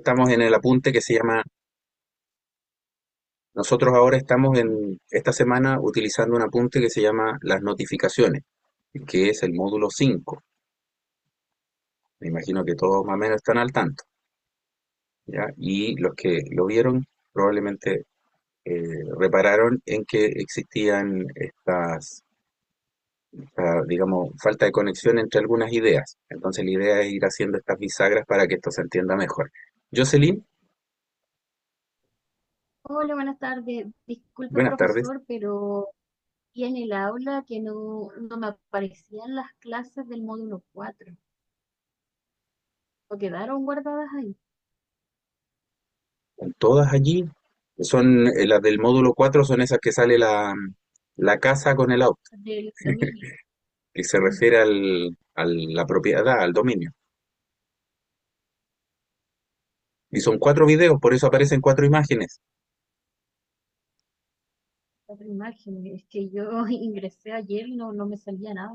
estamos en el apunte que se llama, nosotros ahora estamos en esta semana utilizando un apunte que se llama las notificaciones, que es el módulo 5. Me imagino que todos más o menos están al tanto, ¿ya? Y los que lo vieron probablemente repararon en que existían digamos, falta de conexión entre algunas ideas. Entonces la idea es ir haciendo estas bisagras para que esto se entienda mejor. Jocelyn, Hola, buenas tardes. Disculpe, buenas tardes. profesor, pero vi en el aula que no me aparecían las clases del módulo 4. ¿O quedaron guardadas ahí? Están todas allí. Son las del módulo 4 son esas que sale la casa con el auto, Del dominio. que se refiere a la propiedad, al dominio. Y son 4 videos, por eso aparecen 4 imágenes. Otra imagen. Es que yo ingresé ayer y no me salía nada.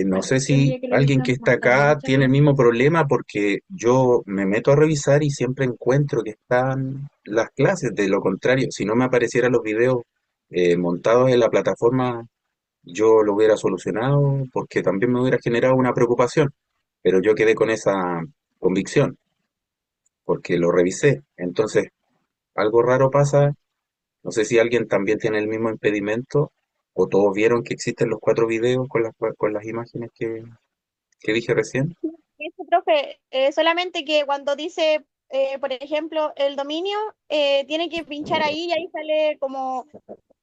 No Bueno, sé si tendría que alguien que revisar está más tarde. acá Muchas tiene el gracias. mismo problema porque yo me meto a revisar y siempre encuentro que están las clases. De lo contrario, si no me aparecieran los videos montados en la plataforma, yo lo hubiera solucionado porque también me hubiera generado una preocupación. Pero yo quedé con esa convicción porque lo revisé. Entonces, algo raro pasa. No sé si alguien también tiene el mismo impedimento o todos vieron que existen los 4 videos con las imágenes que dije recién. Eso, profe, solamente que cuando dice, por ejemplo, el dominio, tiene que pinchar ahí y ahí sale como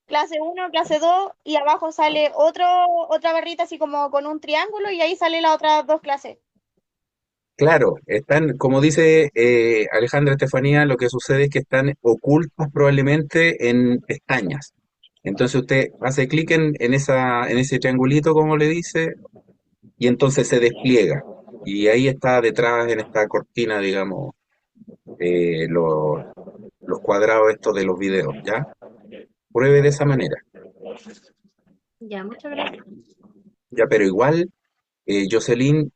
clase uno, clase 2 y abajo sale otra barrita así como con un triángulo y ahí sale las otras dos clases. Claro, están, como dice Alejandra Estefanía, lo que sucede es que están ocultas probablemente en pestañas. Entonces usted hace clic en ese triangulito, como le dice, y entonces se despliega. Y ahí está detrás, en esta cortina, digamos, eh, lo- los cuadrados estos de los videos, ¿ya? Pruebe de esa manera. Ya, muchas gracias. Ya, pero igual, Jocelyn,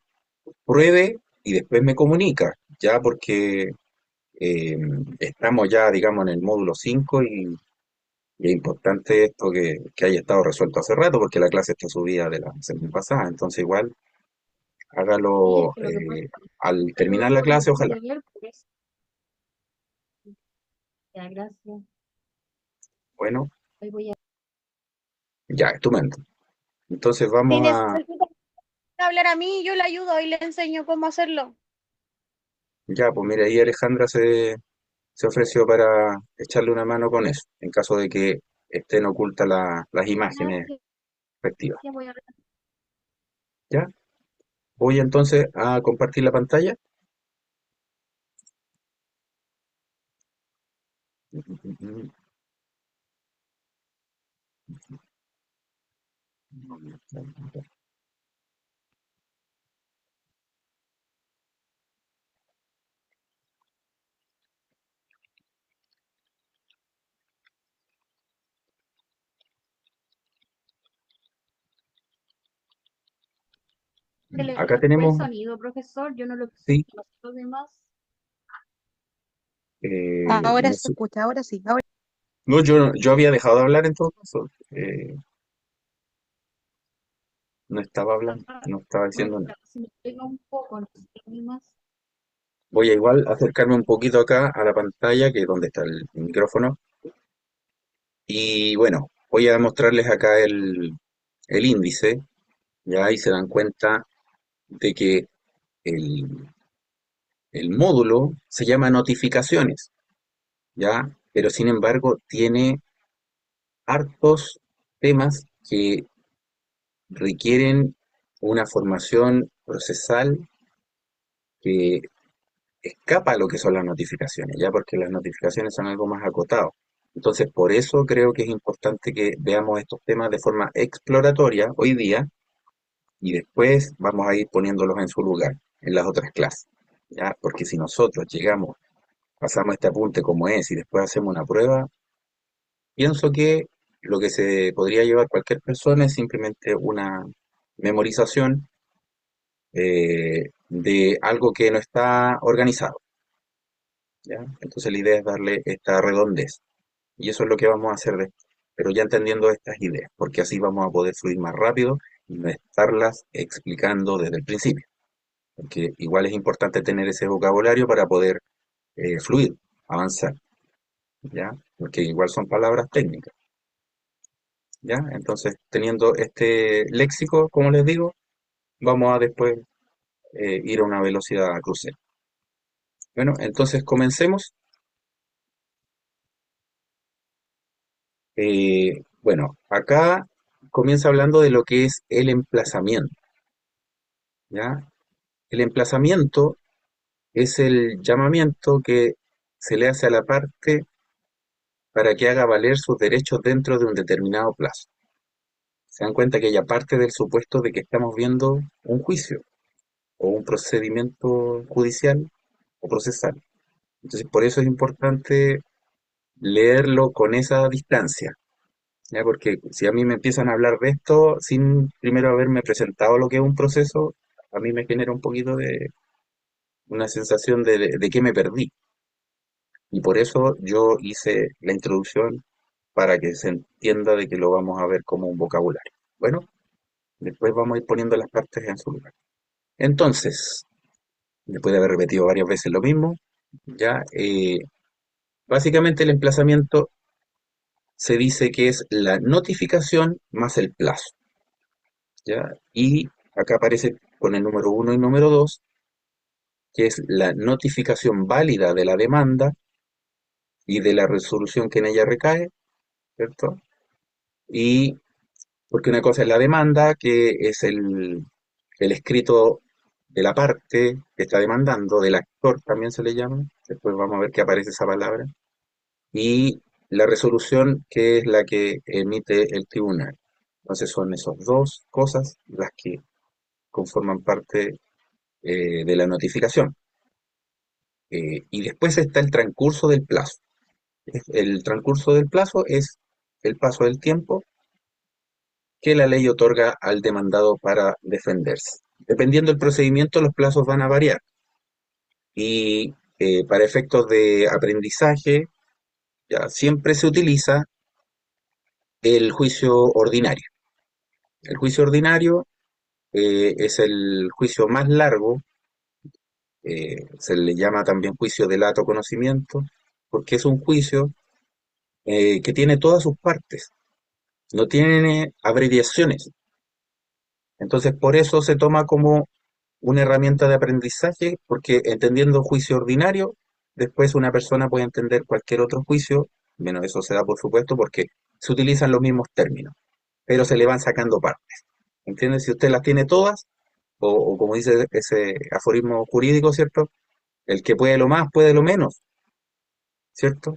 pruebe y después me comunica, ya, porque eh, estamos ya, digamos, en el módulo 5 y es importante esto que haya estado resuelto hace rato, porque la clase está subida de la semana pasada. Entonces, igual, Sí, es hágalo que lo que pasa al es que terminar la lo clase, ojalá. pude ver, pues. Ya, gracias. Bueno, Ahí voy a... ya, estupendo. Entonces, Si vamos a. necesita hablar a mí, yo le ayudo y le enseño cómo hacerlo. Ya, pues mira, ahí Alejandra se ofreció para echarle una mano con eso, en caso de que estén ocultas las imágenes Gracias, respectivas. voy a... ¿Ya? Voy entonces a compartir la pantalla. Se le Acá fue el tenemos, sonido, profesor. Yo no lo sí, no sé los demás. Ahora no se sé. escucha, ahora sí. Ahora... No, yo había dejado de hablar en todo caso. No estaba hablando, no estaba Bueno, diciendo nada. si me pega un poco, no sé los demás. Voy a igual acercarme un poquito acá a la pantalla, que es donde está el micrófono. Y bueno, voy a mostrarles acá el índice. Ya ahí se dan cuenta de que el, el módulo se llama notificaciones, ¿ya? Pero sin embargo tiene hartos temas que requieren una formación procesal que escapa a lo que son las notificaciones, ya porque las notificaciones son algo más acotado. Entonces, por eso creo que es importante que veamos estos temas de forma exploratoria hoy día y después vamos a ir poniéndolos en su lugar en las otras clases, ya, porque si nosotros llegamos, pasamos este apunte como es y después hacemos una prueba, pienso que lo que se podría llevar cualquier persona es simplemente una memorización de algo que no está organizado. ¿ya? Entonces la idea es darle esta redondez. Y eso es lo que vamos a hacer después. Pero ya entendiendo estas ideas, porque así vamos a poder fluir más rápido y no estarlas explicando desde el principio. Porque igual es importante tener ese vocabulario para poder fluir, avanzar, ¿ya? Porque igual son palabras técnicas, ¿ya? Entonces, teniendo este léxico, como les digo, vamos a después ir a una velocidad crucero. Bueno, entonces comencemos. Bueno, acá comienza hablando de lo que es el emplazamiento, ¿ya? El emplazamiento es el llamamiento que se le hace a la parte para que haga valer sus derechos dentro de un determinado plazo. Se dan cuenta que ella parte del supuesto de que estamos viendo un juicio o un procedimiento judicial o procesal. Entonces, por eso es importante leerlo con esa distancia, ¿ya? Porque si a mí me empiezan a hablar de esto sin primero haberme presentado lo que es un proceso, a mí me genera un poquito de una sensación de que me perdí. Y por eso yo hice la introducción para que se entienda de que lo vamos a ver como un vocabulario. Bueno, después vamos a ir poniendo las partes en su lugar. Entonces, después de haber repetido varias veces lo mismo, ya básicamente el emplazamiento se dice que es la notificación más el plazo, ¿ya? Y acá aparece con el número uno y número 2 que es la notificación válida de la demanda y de la resolución que en ella recae, ¿cierto? Y porque una cosa es la demanda, que es el escrito de la parte que está demandando, del actor también se le llama, después vamos a ver que aparece esa palabra, y la resolución que es la que emite el tribunal. Entonces son esas dos cosas las que conforman parte de la notificación. Y después está el transcurso del plazo. El transcurso del plazo es el paso del tiempo que la ley otorga al demandado para defenderse. Dependiendo del procedimiento, los plazos van a variar. Y para efectos de aprendizaje, ya siempre se utiliza el juicio ordinario. El juicio ordinario es el juicio más largo, se le llama también juicio de lato conocimiento, porque es un juicio que tiene todas sus partes, no tiene abreviaciones. Entonces, por eso se toma como una herramienta de aprendizaje, porque entendiendo juicio ordinario, después una persona puede entender cualquier otro juicio, menos eso se da por supuesto, porque se utilizan los mismos términos, pero se le van sacando partes. ¿Entiendes? Si usted las tiene todas, o como dice ese aforismo jurídico, ¿cierto? El que puede lo más, puede lo menos, ¿cierto?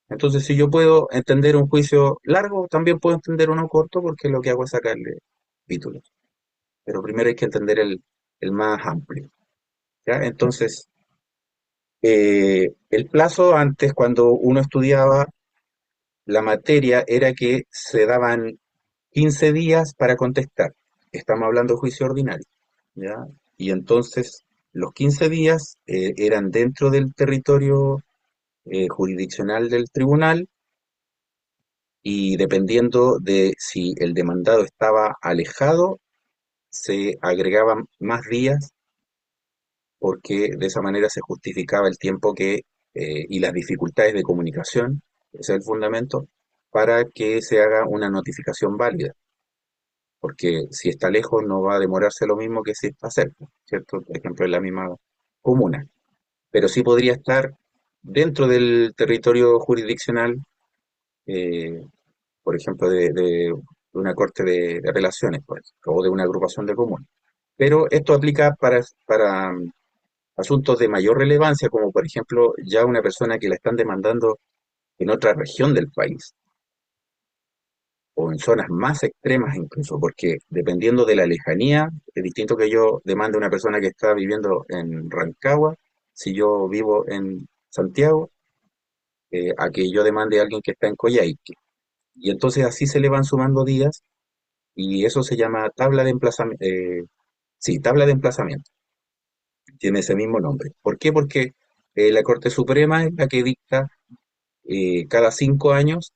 Entonces, si yo puedo entender un juicio largo, también puedo entender uno corto, porque lo que hago es sacarle títulos. Pero primero hay que entender el más amplio, ¿ya? Entonces, el plazo antes, cuando uno estudiaba la materia, era que se daban 15 días para contestar. Estamos hablando de juicio ordinario, ¿ya? Y entonces los 15 días eran dentro del territorio jurisdiccional del tribunal y dependiendo de si el demandado estaba alejado, se agregaban más días porque de esa manera se justificaba el tiempo y las dificultades de comunicación, ese es el fundamento, para que se haga una notificación válida, porque si está lejos no va a demorarse lo mismo que si está cerca, ¿cierto? Por ejemplo, en la misma comuna, pero sí podría estar dentro del territorio jurisdiccional, eh, por ejemplo, de una corte de apelaciones, pues, o de una agrupación de comunas. Pero esto aplica para asuntos de mayor relevancia, como por ejemplo ya una persona que la están demandando en otra región del país o en zonas más extremas incluso, porque dependiendo de la lejanía, es distinto que yo demande a una persona que está viviendo en Rancagua, si yo vivo en Santiago, a que yo demande a alguien que está en Coyhaique. Y entonces así se le van sumando días y eso se llama tabla de emplazamiento. Sí, tabla de emplazamiento. Tiene ese mismo nombre. ¿Por qué? Porque La Corte Suprema es la que dicta cada 5 años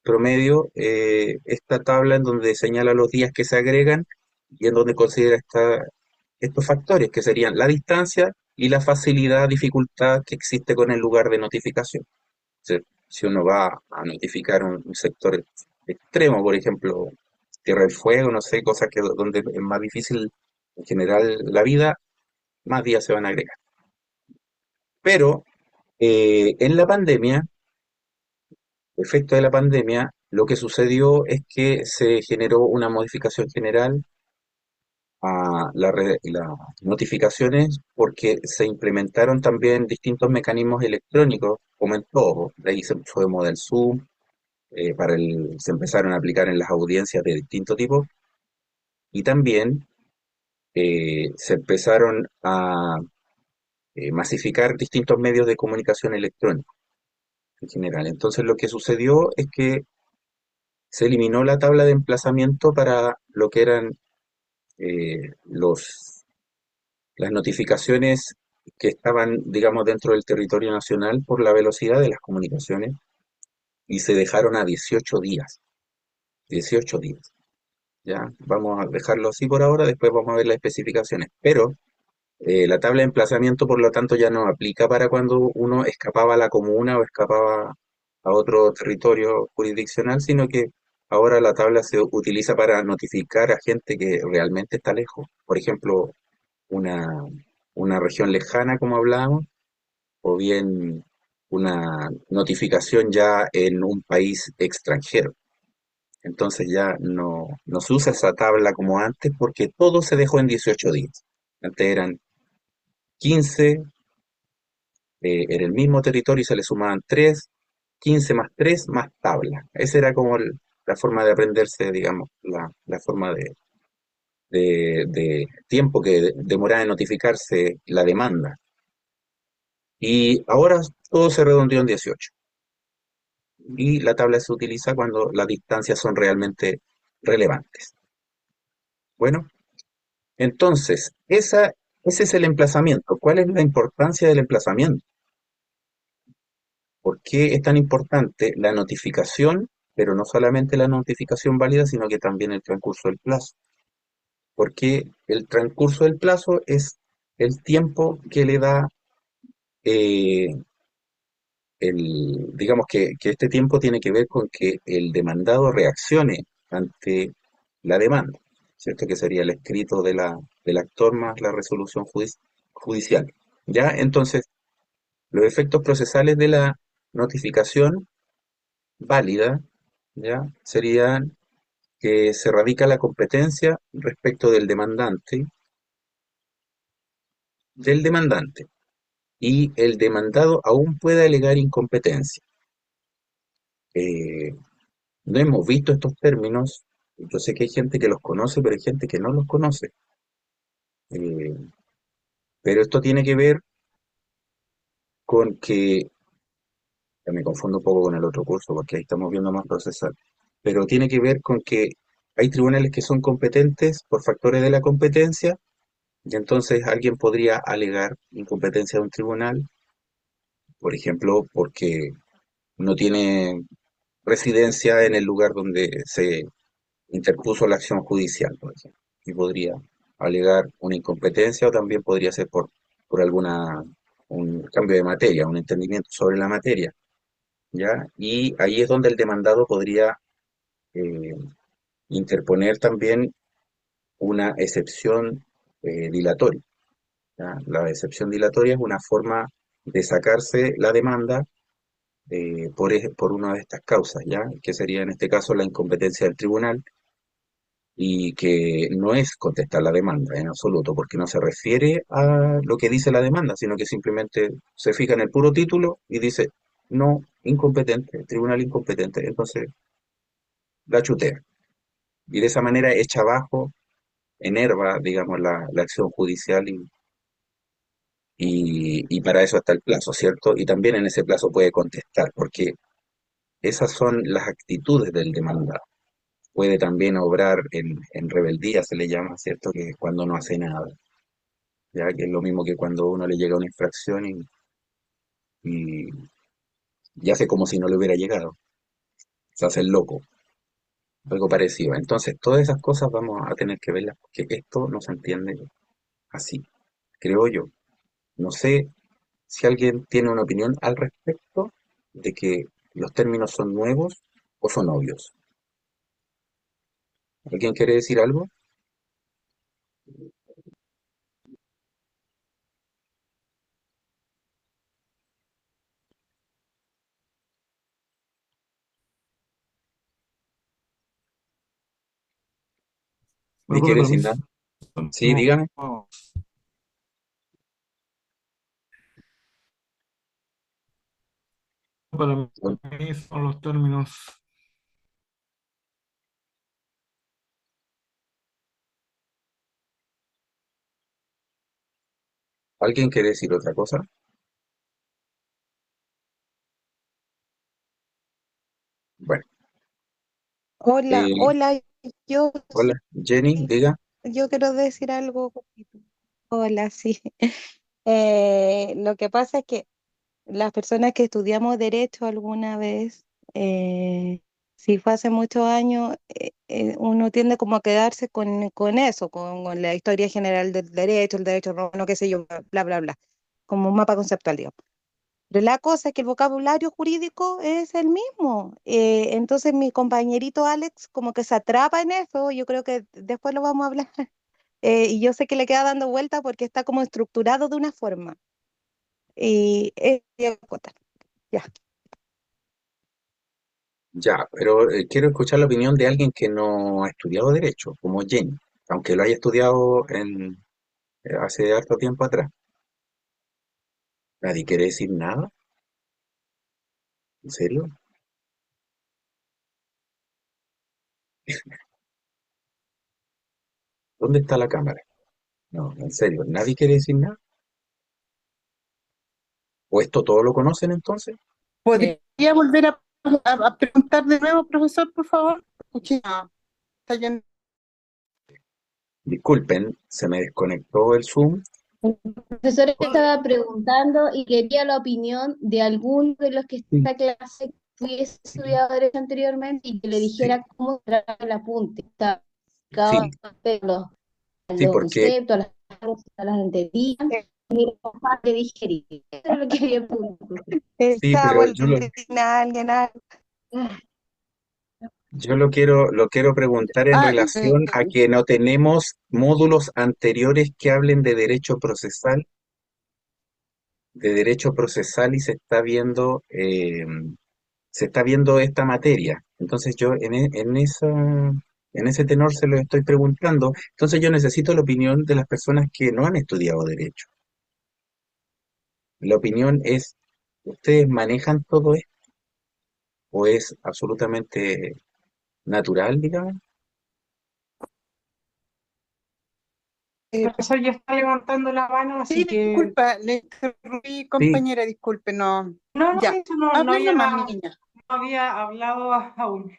promedio esta tabla en donde señala los días que se agregan y en donde considera estos factores que serían la distancia y la facilidad, dificultad que existe con el lugar de notificación. Si uno va a notificar un sector extremo, por ejemplo, Tierra del Fuego, no sé, cosas que donde es más difícil en general la vida, más días se van a agregar. Pero en la pandemia, efecto de la pandemia, lo que sucedió es que se generó una modificación general a las notificaciones porque se implementaron también distintos mecanismos electrónicos, como en todo. De ahí se usó de moda el Zoom, se empezaron a aplicar en las audiencias de distintos tipos y también se empezaron a masificar distintos medios de comunicación electrónicos en general. Entonces lo que sucedió es que se eliminó la tabla de emplazamiento para lo que eran eh, los, las notificaciones que estaban, digamos, dentro del territorio nacional por la velocidad de las comunicaciones y se dejaron a 18 días. 18 días. Ya, vamos a dejarlo así por ahora, después vamos a ver las especificaciones. Pero la tabla de emplazamiento, por lo tanto, ya no aplica para cuando uno escapaba a la comuna o escapaba a otro territorio jurisdiccional, sino que ahora la tabla se utiliza para notificar a gente que realmente está lejos. Por ejemplo, una, una región lejana, como hablábamos, o bien una notificación ya en un país extranjero. Entonces ya no se usa esa tabla como antes porque todo se dejó en 18 días. Antes eran 15 en el mismo territorio y se le sumaban 3, 15 más 3 más tabla. Esa era como la forma de aprenderse, digamos, la forma de tiempo que demoraba en notificarse la demanda. Y ahora todo se redondeó en 18. Y la tabla se utiliza cuando las distancias son realmente relevantes. Bueno, entonces, ese es el emplazamiento. ¿Cuál es la importancia del emplazamiento? ¿Por qué es tan importante la notificación, pero no solamente la notificación válida, sino que también el transcurso del plazo? Porque el transcurso del plazo es el tiempo que le da, eh, digamos que este tiempo tiene que ver con que el demandado reaccione ante la demanda, ¿cierto? Que sería el escrito del actor más la resolución judicial. ¿Ya? Entonces, los efectos procesales de la notificación válida, ¿ya? Serían que se radica la competencia respecto del demandante, y el demandado aún puede alegar incompetencia. Eh, no hemos visto estos términos, yo sé que hay gente que los conoce, pero hay gente que no los conoce. Eh, pero esto tiene que ver con que, ya me confundo un poco con el otro curso, porque ahí estamos viendo más procesal, pero tiene que ver con que hay tribunales que son competentes por factores de la competencia. Y entonces alguien podría alegar incompetencia de un tribunal, por ejemplo, porque no tiene residencia en el lugar donde se interpuso la acción judicial, por ejemplo. Y podría alegar una incompetencia o también podría ser por un cambio de materia, un entendimiento sobre la materia, ¿ya? Y ahí es donde el demandado podría eh, interponer también una excepción dilatoria. ¿Ya? La excepción dilatoria es una forma de sacarse la demanda por una de estas causas, ¿ya? Que sería en este caso la incompetencia del tribunal y que no es contestar la demanda en absoluto, porque no se refiere a lo que dice la demanda, sino que simplemente se fija en el puro título y dice no incompetente, tribunal incompetente, entonces la chutea. Y de esa manera echa abajo, enerva, digamos, la acción judicial y para eso está el plazo, ¿cierto? Y también en ese plazo puede contestar, porque esas son las actitudes del demandado. Puede también obrar en rebeldía, se le llama, ¿cierto? Que es cuando no hace nada, ya que es lo mismo que cuando uno le llega una infracción y, y hace como si no le hubiera llegado. Se hace el loco, algo parecido. Entonces, todas esas cosas vamos a tener que verlas porque esto no se entiende así, creo yo. No sé si alguien tiene una opinión al respecto de que los términos son nuevos o son obvios. ¿Alguien quiere decir algo? ¿Me Luego quiere para mí decir nada? son Sí, dígame. para mí son los términos. ¿Alguien quiere decir otra cosa? Bueno, Hola, eh, hola, yo hola, Jenny, sí, diga. yo quiero decir algo cortito. Hola, sí. Lo que pasa es que las personas que estudiamos derecho alguna vez, si fue hace muchos años, uno tiende como a quedarse con eso, con la historia general del derecho, el derecho romano, qué sé yo, bla, bla, bla, como un mapa conceptual, digamos. Pero la cosa es que el vocabulario jurídico es el mismo. Entonces mi compañerito Alex como que se atrapa en eso, yo creo que después lo vamos a hablar. Y yo sé que le queda dando vuelta porque está como estructurado de una forma. Y ya, ya. Ya, pero quiero escuchar la opinión de alguien que no ha estudiado derecho, como Jenny, aunque lo haya estudiado hace harto tiempo atrás. ¿Nadie quiere decir nada? ¿En serio? ¿Dónde está la cámara? No, en serio, ¿nadie quiere decir nada? ¿O esto todo lo conocen entonces? ¿Podría volver a preguntar de nuevo, profesor, por favor? Escuché, está yendo. Disculpen, se me desconectó el Zoom. El profesor estaba preguntando y quería la opinión de alguno de los que Sí, esta clase que hubiese estudiado derecho anteriormente y que le sí, dijera cómo era el apunte. Estaba sí, explicado los sí, porque conceptos, las cosas, las entendían y era capaz de digerir. Eso es lo que había preguntado. El sí, chavo, pero el de alguien, algo. yo lo quiero preguntar en Ah, relación a que no tenemos módulos anteriores que hablen de derecho procesal y se está viendo esta materia. Entonces yo en ese tenor se lo estoy preguntando. Entonces yo necesito la opinión de las personas que no han estudiado derecho. La opinión es, ¿ustedes manejan todo esto o es absolutamente natural, digamos? profesor ya está levantando la mano, así Sí, que... disculpa, le interrumpí, Sí, compañera, disculpe, no. No, no, de Ya, hecho no hable nomás, había, mi niña. no había hablado aún.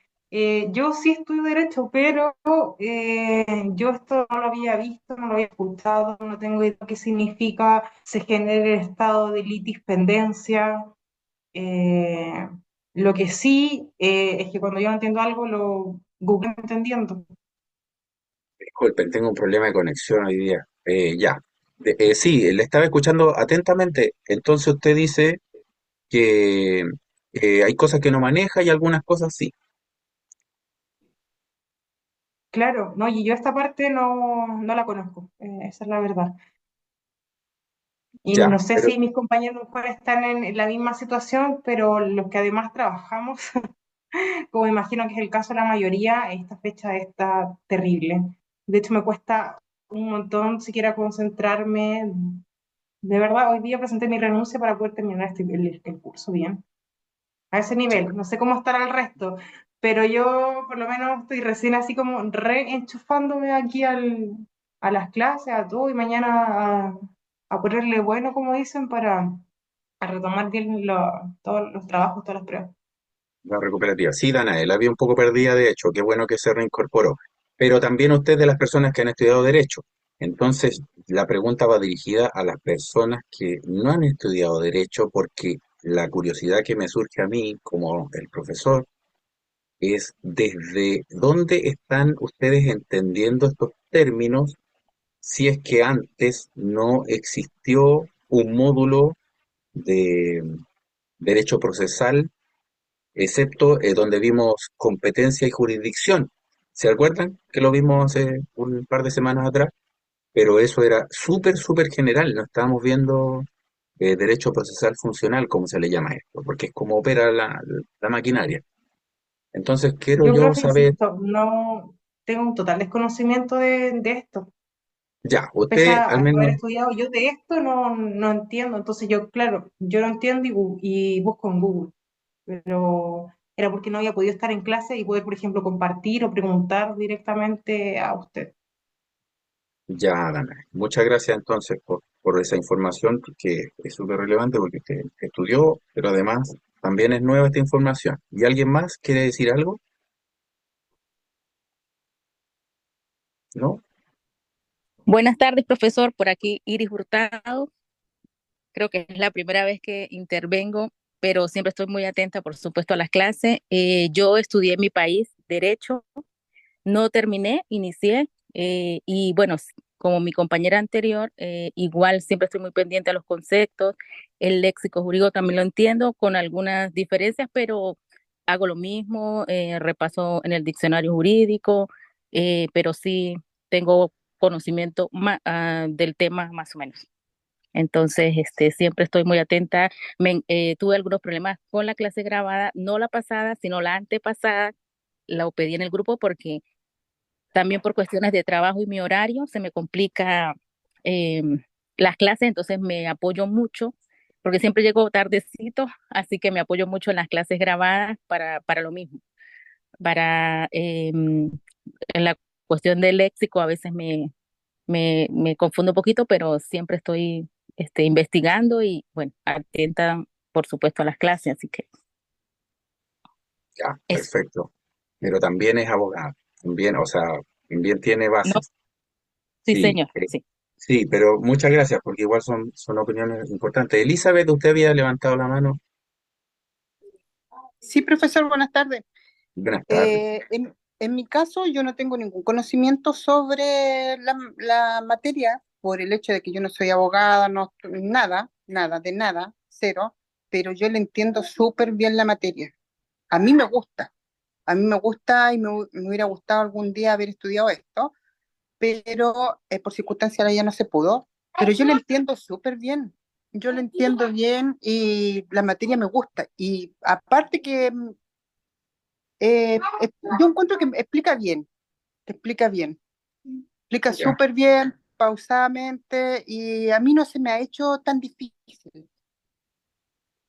Yo sí estudio derecho, pero yo esto no lo había visto, no lo había escuchado, no tengo idea qué significa, se genera el estado de litispendencia. Eh, lo que sí es que cuando yo no entiendo algo, lo googleo entendiendo. disculpen, tengo un problema de conexión hoy día. Ya. Sí, le estaba escuchando atentamente. Entonces usted dice que hay cosas que no maneja y algunas cosas sí. Claro, no, y yo esta parte no la conozco, esa es la verdad. Y Ya, no sé pero si mis compañeros a lo mejor están en la misma situación, pero los que además trabajamos, como imagino que es el caso de la mayoría, esta fecha está terrible. De hecho, me cuesta un montón siquiera concentrarme. De verdad, hoy día presenté mi renuncia para poder terminar el curso bien. A ese ya, nivel. No sé cómo estará el resto, pero yo por lo menos estoy recién así como reenchufándome aquí a las clases, a todo, y mañana a ponerle bueno, como dicen, para a retomar bien todos los trabajos, todas las pruebas. la recuperativa. Sí, Danae, la vi un poco perdida, de hecho, qué bueno que se reincorporó. Pero también usted de las personas que han estudiado Derecho. Entonces, la pregunta va dirigida a las personas que no han estudiado Derecho porque la curiosidad que me surge a mí como el profesor es desde dónde están ustedes entendiendo estos términos si es que antes no existió un módulo de derecho procesal, excepto donde vimos competencia y jurisdicción. ¿Se acuerdan que lo vimos hace un par de semanas atrás? Pero eso era súper, súper general, no estábamos viendo derecho procesal funcional, como se le llama esto, porque es como opera la maquinaria. Entonces quiero Yo, yo profe, saber, insisto, no tengo un total desconocimiento de esto. ya, Pese usted al a haber menos, estudiado, yo de esto no entiendo. Entonces yo, claro, yo no entiendo y busco en Google, pero era porque no había podido estar en clase y poder, por ejemplo, compartir o preguntar directamente a usted. ya, Dana, muchas gracias entonces por esa información que es súper relevante porque usted estudió, pero además también es nueva esta información. ¿Y alguien más quiere decir algo? ¿No? Buenas tardes, profesor. Por aquí Iris Hurtado. Creo que es la primera vez que intervengo, pero siempre estoy muy atenta, por supuesto, a las clases. Yo estudié en mi país Derecho, no terminé, inicié, y bueno, como mi compañera anterior, igual siempre estoy muy pendiente a los conceptos. El léxico jurídico también lo entiendo con algunas diferencias, pero hago lo mismo, repaso en el diccionario jurídico, pero sí tengo conocimiento del tema más o menos. Entonces, siempre estoy muy atenta. Tuve algunos problemas con la clase grabada, no la pasada, sino la antepasada. La pedí en el grupo porque también por cuestiones de trabajo y mi horario se me complica las clases, entonces me apoyo mucho, porque siempre llego tardecito, así que me apoyo mucho en las clases grabadas para lo mismo. Para en la cuestión del léxico a veces me confundo un poquito, pero siempre estoy investigando y bueno, atenta por supuesto a las clases, así que Ya, eso. perfecto. Pero también es abogado, también, o sea, también tiene No, bases. sí, Sí, señor, sí. sí, pero muchas gracias porque igual son opiniones importantes. Elizabeth, usted había levantado la mano. Sí, profesor, buenas tardes. Buenas tardes. En mi caso, yo no tengo ningún conocimiento sobre la materia por el hecho de que yo no soy abogada, no, nada, nada, de nada, cero, pero yo le entiendo súper bien la materia. A mí me gusta, a mí me gusta y me hubiera gustado algún día haber estudiado esto, pero por circunstancias ya no se pudo, pero yo le entiendo súper bien. Yo le entiendo bien y la materia me gusta. Y aparte que yo encuentro que explica bien, explica Ya, súper bien, pausadamente, y a mí no se me ha hecho tan difícil.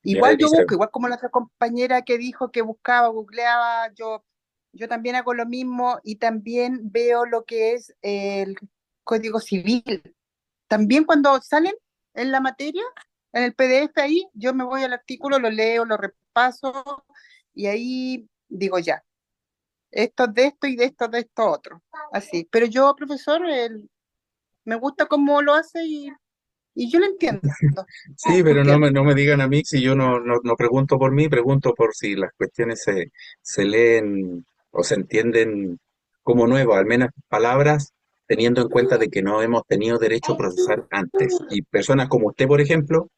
ya, Igual yo busco, Elizabeth. igual como la otra compañera que dijo que buscaba, googleaba, yo también hago lo mismo y también veo lo que es el Código Civil. También cuando salen en la materia, en el PDF ahí, yo me voy al artículo, lo leo, lo repaso y ahí digo ya, esto es de esto y de esto de esto otro. Así. Pero yo, profesor, me gusta cómo lo hace y yo lo entiendo. Sí, pero Entiendo. no me digan a mí si yo no pregunto por mí, pregunto por si las cuestiones se leen o se entienden como nuevas, al menos palabras, teniendo en cuenta de que no hemos tenido derecho a procesar antes. Y personas como usted, por ejemplo,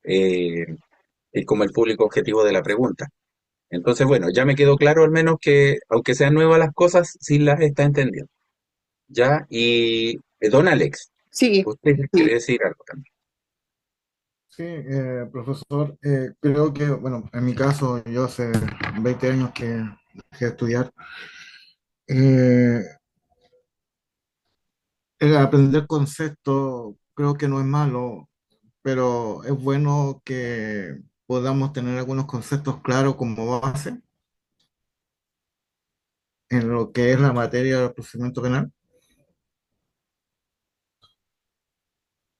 eh, es como el público objetivo de la pregunta. Entonces, bueno, ya me quedó claro al menos que, aunque sean nuevas las cosas, sí las está entendiendo. ¿Ya? Y don Alex, Sí, usted quiere sí. decir algo también. Sí, profesor, creo que, bueno, en mi caso, yo hace 20 años que dejé de estudiar. Eh, el aprender conceptos creo que no es malo, pero es bueno que podamos tener algunos conceptos claros como base en lo que es la materia del procedimiento penal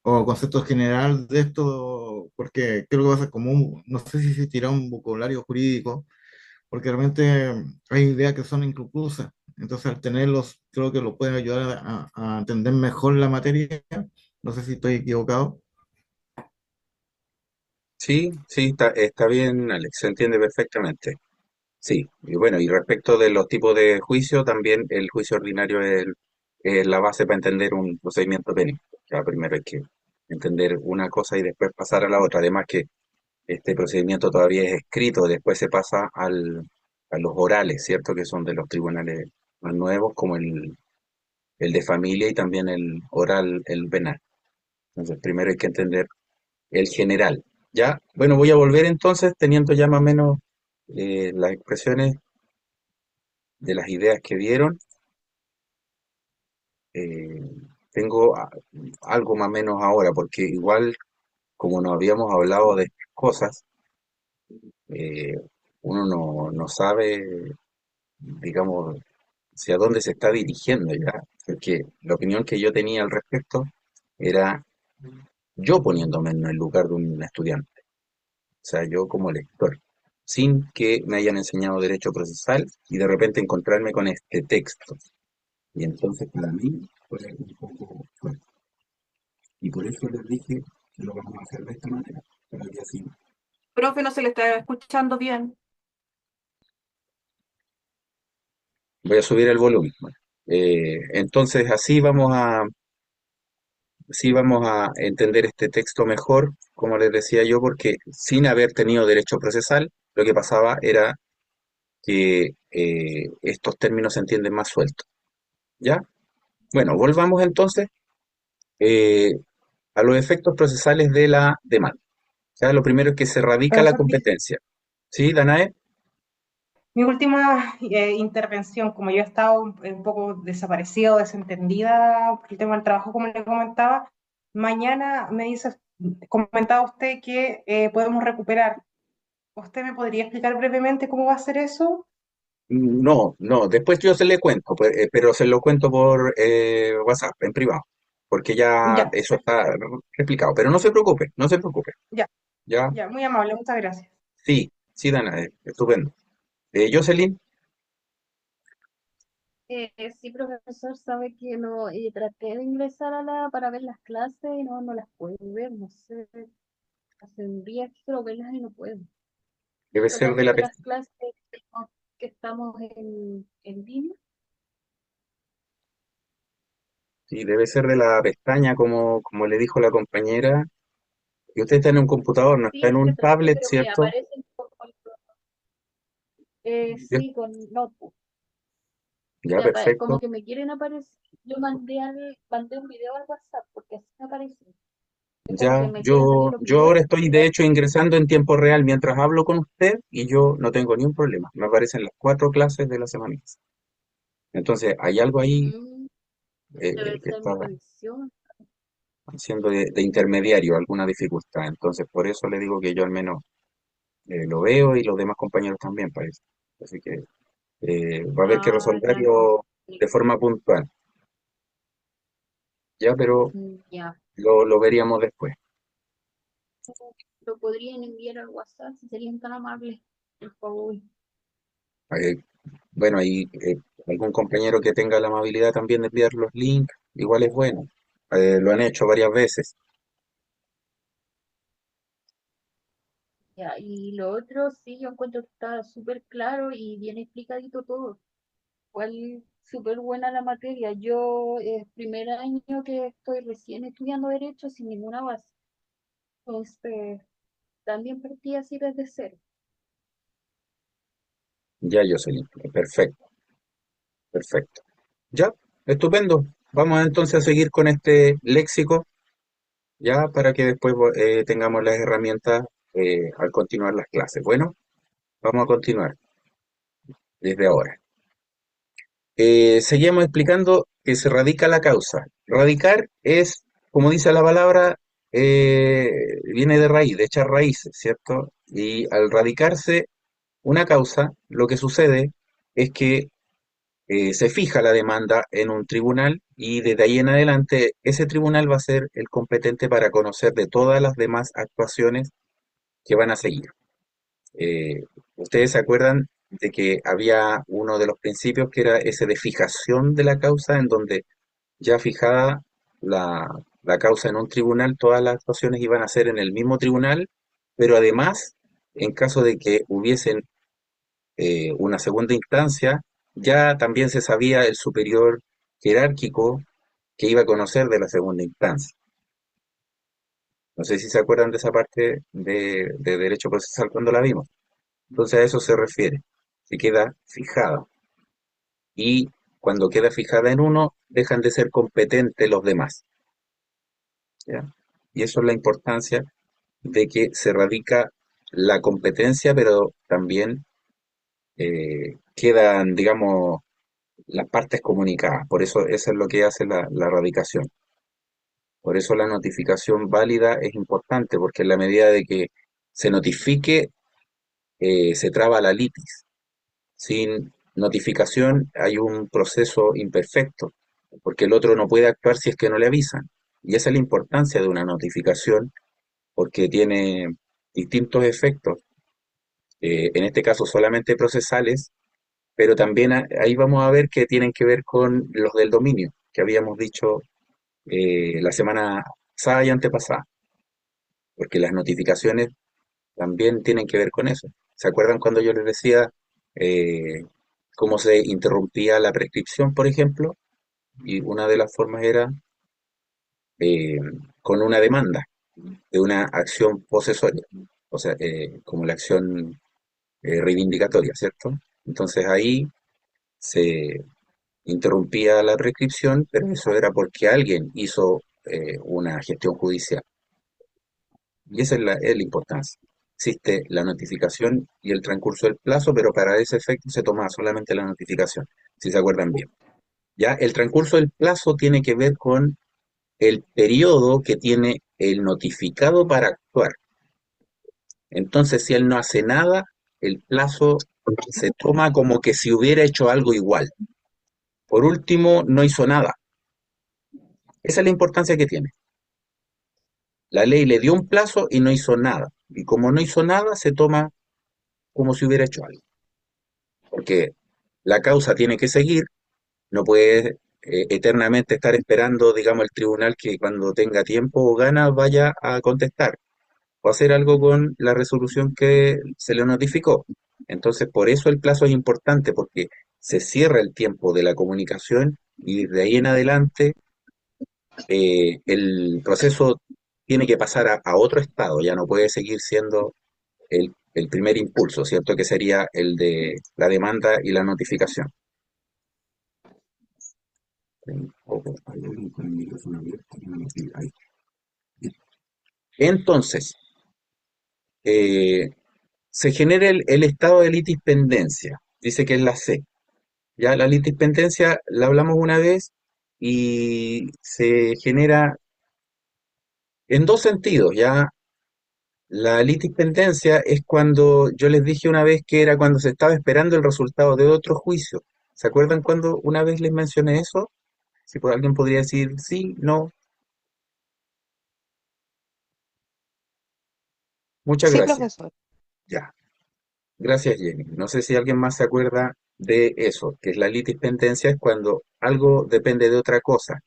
o conceptos general de esto, porque creo que va a ser como no sé si se tira un vocabulario jurídico, porque realmente hay ideas que son inconclusas. Entonces, al tenerlos, creo que lo pueden ayudar a entender mejor la materia. No sé si estoy equivocado. Sí, sí, está bien, Alex, se entiende perfectamente. Sí, y bueno, y respecto de los tipos de juicio, también el juicio ordinario es la base para entender un procedimiento penal. Ya primero hay que entender una cosa y después pasar a la otra. Además que este procedimiento todavía es escrito, después se pasa a los orales, ¿cierto? Que son de los tribunales más nuevos, como el de familia y también el oral, el penal. Entonces, primero hay que entender el general. Ya, bueno, voy a volver entonces teniendo ya más o menos las expresiones de las ideas que dieron. Eh, tengo algo más o menos ahora, porque igual como no habíamos hablado de estas cosas, eh, uno no sabe, digamos, hacia dónde se está dirigiendo ya, porque la opinión que yo tenía al respecto era yo poniéndome en el lugar de un estudiante, o sea, yo como lector, sin que me hayan enseñado derecho procesal y de repente encontrarme con este texto. Y entonces para mí fue un poco fuerte. Y por eso les dije que lo vamos a hacer de esta manera, para que así. Profe, no se le está escuchando bien. Voy a subir el volumen. Bueno, entonces así vamos a entender este texto mejor, como les decía yo, porque sin haber tenido derecho procesal, lo que pasaba era que estos términos se entienden más sueltos. ¿Ya? Bueno, volvamos entonces eh, a los efectos procesales de la demanda. ¿Ya? Lo primero es que se radica la Profesor, competencia. ¿Sí, Danae? mi última intervención, como yo he estado un poco desaparecida o desentendida por el tema del trabajo, como le comentaba, mañana comentaba usted que podemos recuperar. ¿Usted me podría explicar brevemente cómo va a ser eso? No, no, después yo se le cuento, pues, pero se lo cuento por WhatsApp, en privado, porque ya Ya, eso está explicado. Pero no se preocupe, no se preocupe. ya, Ya, ya, muy amable, muchas gracias. sí, sí, Dana, estupendo. Jocelyn, Sí, profesor, sabe que no, traté de ingresar para ver las clases y no las puedo ver, no sé, hace un día que quiero verlas y no puedo. debe ser de la, Solamente las clases que estamos en línea. sí, debe ser de la pestaña, como le dijo la compañera. Y usted está en un computador, no está Sí, en es que un traté, tablet, pero me ¿cierto? aparecen Ya, sí, con notebook. ya, perfecto. Como que me quieren aparecer. Yo mandé un video al WhatsApp porque así me aparece. Que como que Ya, me quiere salir yo, los yo videos. ahora estoy de hecho ingresando en tiempo real mientras hablo con usted y yo no tengo ni un problema. Me aparecen las 4 clases de la semana. Entonces, hay algo ahí Mm, debe que ser está mi conexión. haciendo de intermediario alguna dificultad. Entonces, por eso le digo que yo al menos lo veo y los demás compañeros también parece. Así que va a haber que Ah, ya entonces. resolverlo de forma puntual, ya, pero Ya. lo veríamos después. Lo podrían enviar al WhatsApp si serían tan amables, por favor. Eh, bueno, hay algún compañero que tenga la amabilidad también de enviar los links, igual es bueno. Lo han hecho varias veces. Ya, y lo otro, sí, yo encuentro que está súper claro y bien explicadito todo. Cuál súper buena la materia. Yo es primer año que estoy recién estudiando Derecho sin ninguna base. Entonces, también partí así desde cero. Ya, Jocelyn. Perfecto, perfecto. Ya, estupendo. Vamos entonces a seguir con este léxico, ya, para que después tengamos las herramientas al continuar las clases. Bueno, vamos a continuar desde ahora. Seguimos explicando que se radica la causa. Radicar es, como dice la palabra, viene de raíz, de echar raíces, ¿cierto? Y al radicarse una causa, lo que sucede es que se fija la demanda en un tribunal y desde ahí en adelante ese tribunal va a ser el competente para conocer de todas las demás actuaciones que van a seguir. Eh, ¿Ustedes se acuerdan de que había uno de los principios que era ese de fijación de la causa, en donde ya fijada la causa en un tribunal, todas las actuaciones iban a ser en el mismo tribunal pero además, en caso de que hubiesen una segunda instancia, ya también se sabía el superior jerárquico que iba a conocer de la segunda instancia. No sé si se acuerdan de esa parte de derecho procesal cuando la vimos. Entonces a eso se refiere, que queda fijada. Y cuando queda fijada en uno, dejan de ser competentes los demás. ¿Ya? Y eso es la importancia de que se radica la competencia, pero también quedan, digamos, las partes comunicadas. Por eso eso es lo que hace la radicación. Por eso la notificación válida es importante, porque en la medida de que se notifique, se traba la litis. Sin notificación hay un proceso imperfecto, porque el otro no puede actuar si es que no le avisan. Y esa es la importancia de una notificación, porque tiene distintos efectos, en este caso solamente procesales, pero también ahí vamos a ver que tienen que ver con los del dominio, que habíamos dicho la semana pasada y antepasada, porque las notificaciones también tienen que ver con eso. ¿Se acuerdan cuando yo les decía eh, cómo se interrumpía la prescripción, por ejemplo? Y una de las formas era eh, con una demanda de una acción posesoria, o sea, como la acción reivindicatoria, ¿cierto? Entonces ahí se interrumpía la prescripción, pero eso era porque alguien hizo una gestión judicial. Y esa es la importancia. Existe la notificación y el transcurso del plazo, pero para ese efecto se toma solamente la notificación, si se acuerdan bien. Ya el transcurso del plazo tiene que ver con el periodo que tiene el notificado para actuar. Entonces, si él no hace nada, el plazo se toma como que si hubiera hecho algo igual. Por último, no hizo nada. Esa es la importancia que tiene. La ley le dio un plazo y no hizo nada. Y como no hizo nada, se toma como si hubiera hecho algo. Porque la causa tiene que seguir, no puede eternamente estar esperando, digamos, el tribunal que cuando tenga tiempo o ganas vaya a contestar o hacer algo con la resolución que se le notificó. Entonces, por eso el plazo es importante, porque se cierra el tiempo de la comunicación y de ahí en adelante el proceso tiene que pasar a otro estado, ya no puede seguir siendo el primer impulso, ¿cierto? Que sería el de la demanda y la notificación. Entonces, eh, se genera el estado de litispendencia, dice que es la C. Ya la litispendencia la hablamos una vez y se genera en dos sentidos, ya. La litispendencia es cuando yo les dije una vez que era cuando se estaba esperando el resultado de otro juicio. ¿Se acuerdan cuando una vez les mencioné eso? Si por alguien podría decir sí, no. Muchas Sí, gracias. profesor. Ya. Gracias, Jenny. No sé si alguien más se acuerda de eso, que es la litispendencia, es cuando algo depende de otra cosa.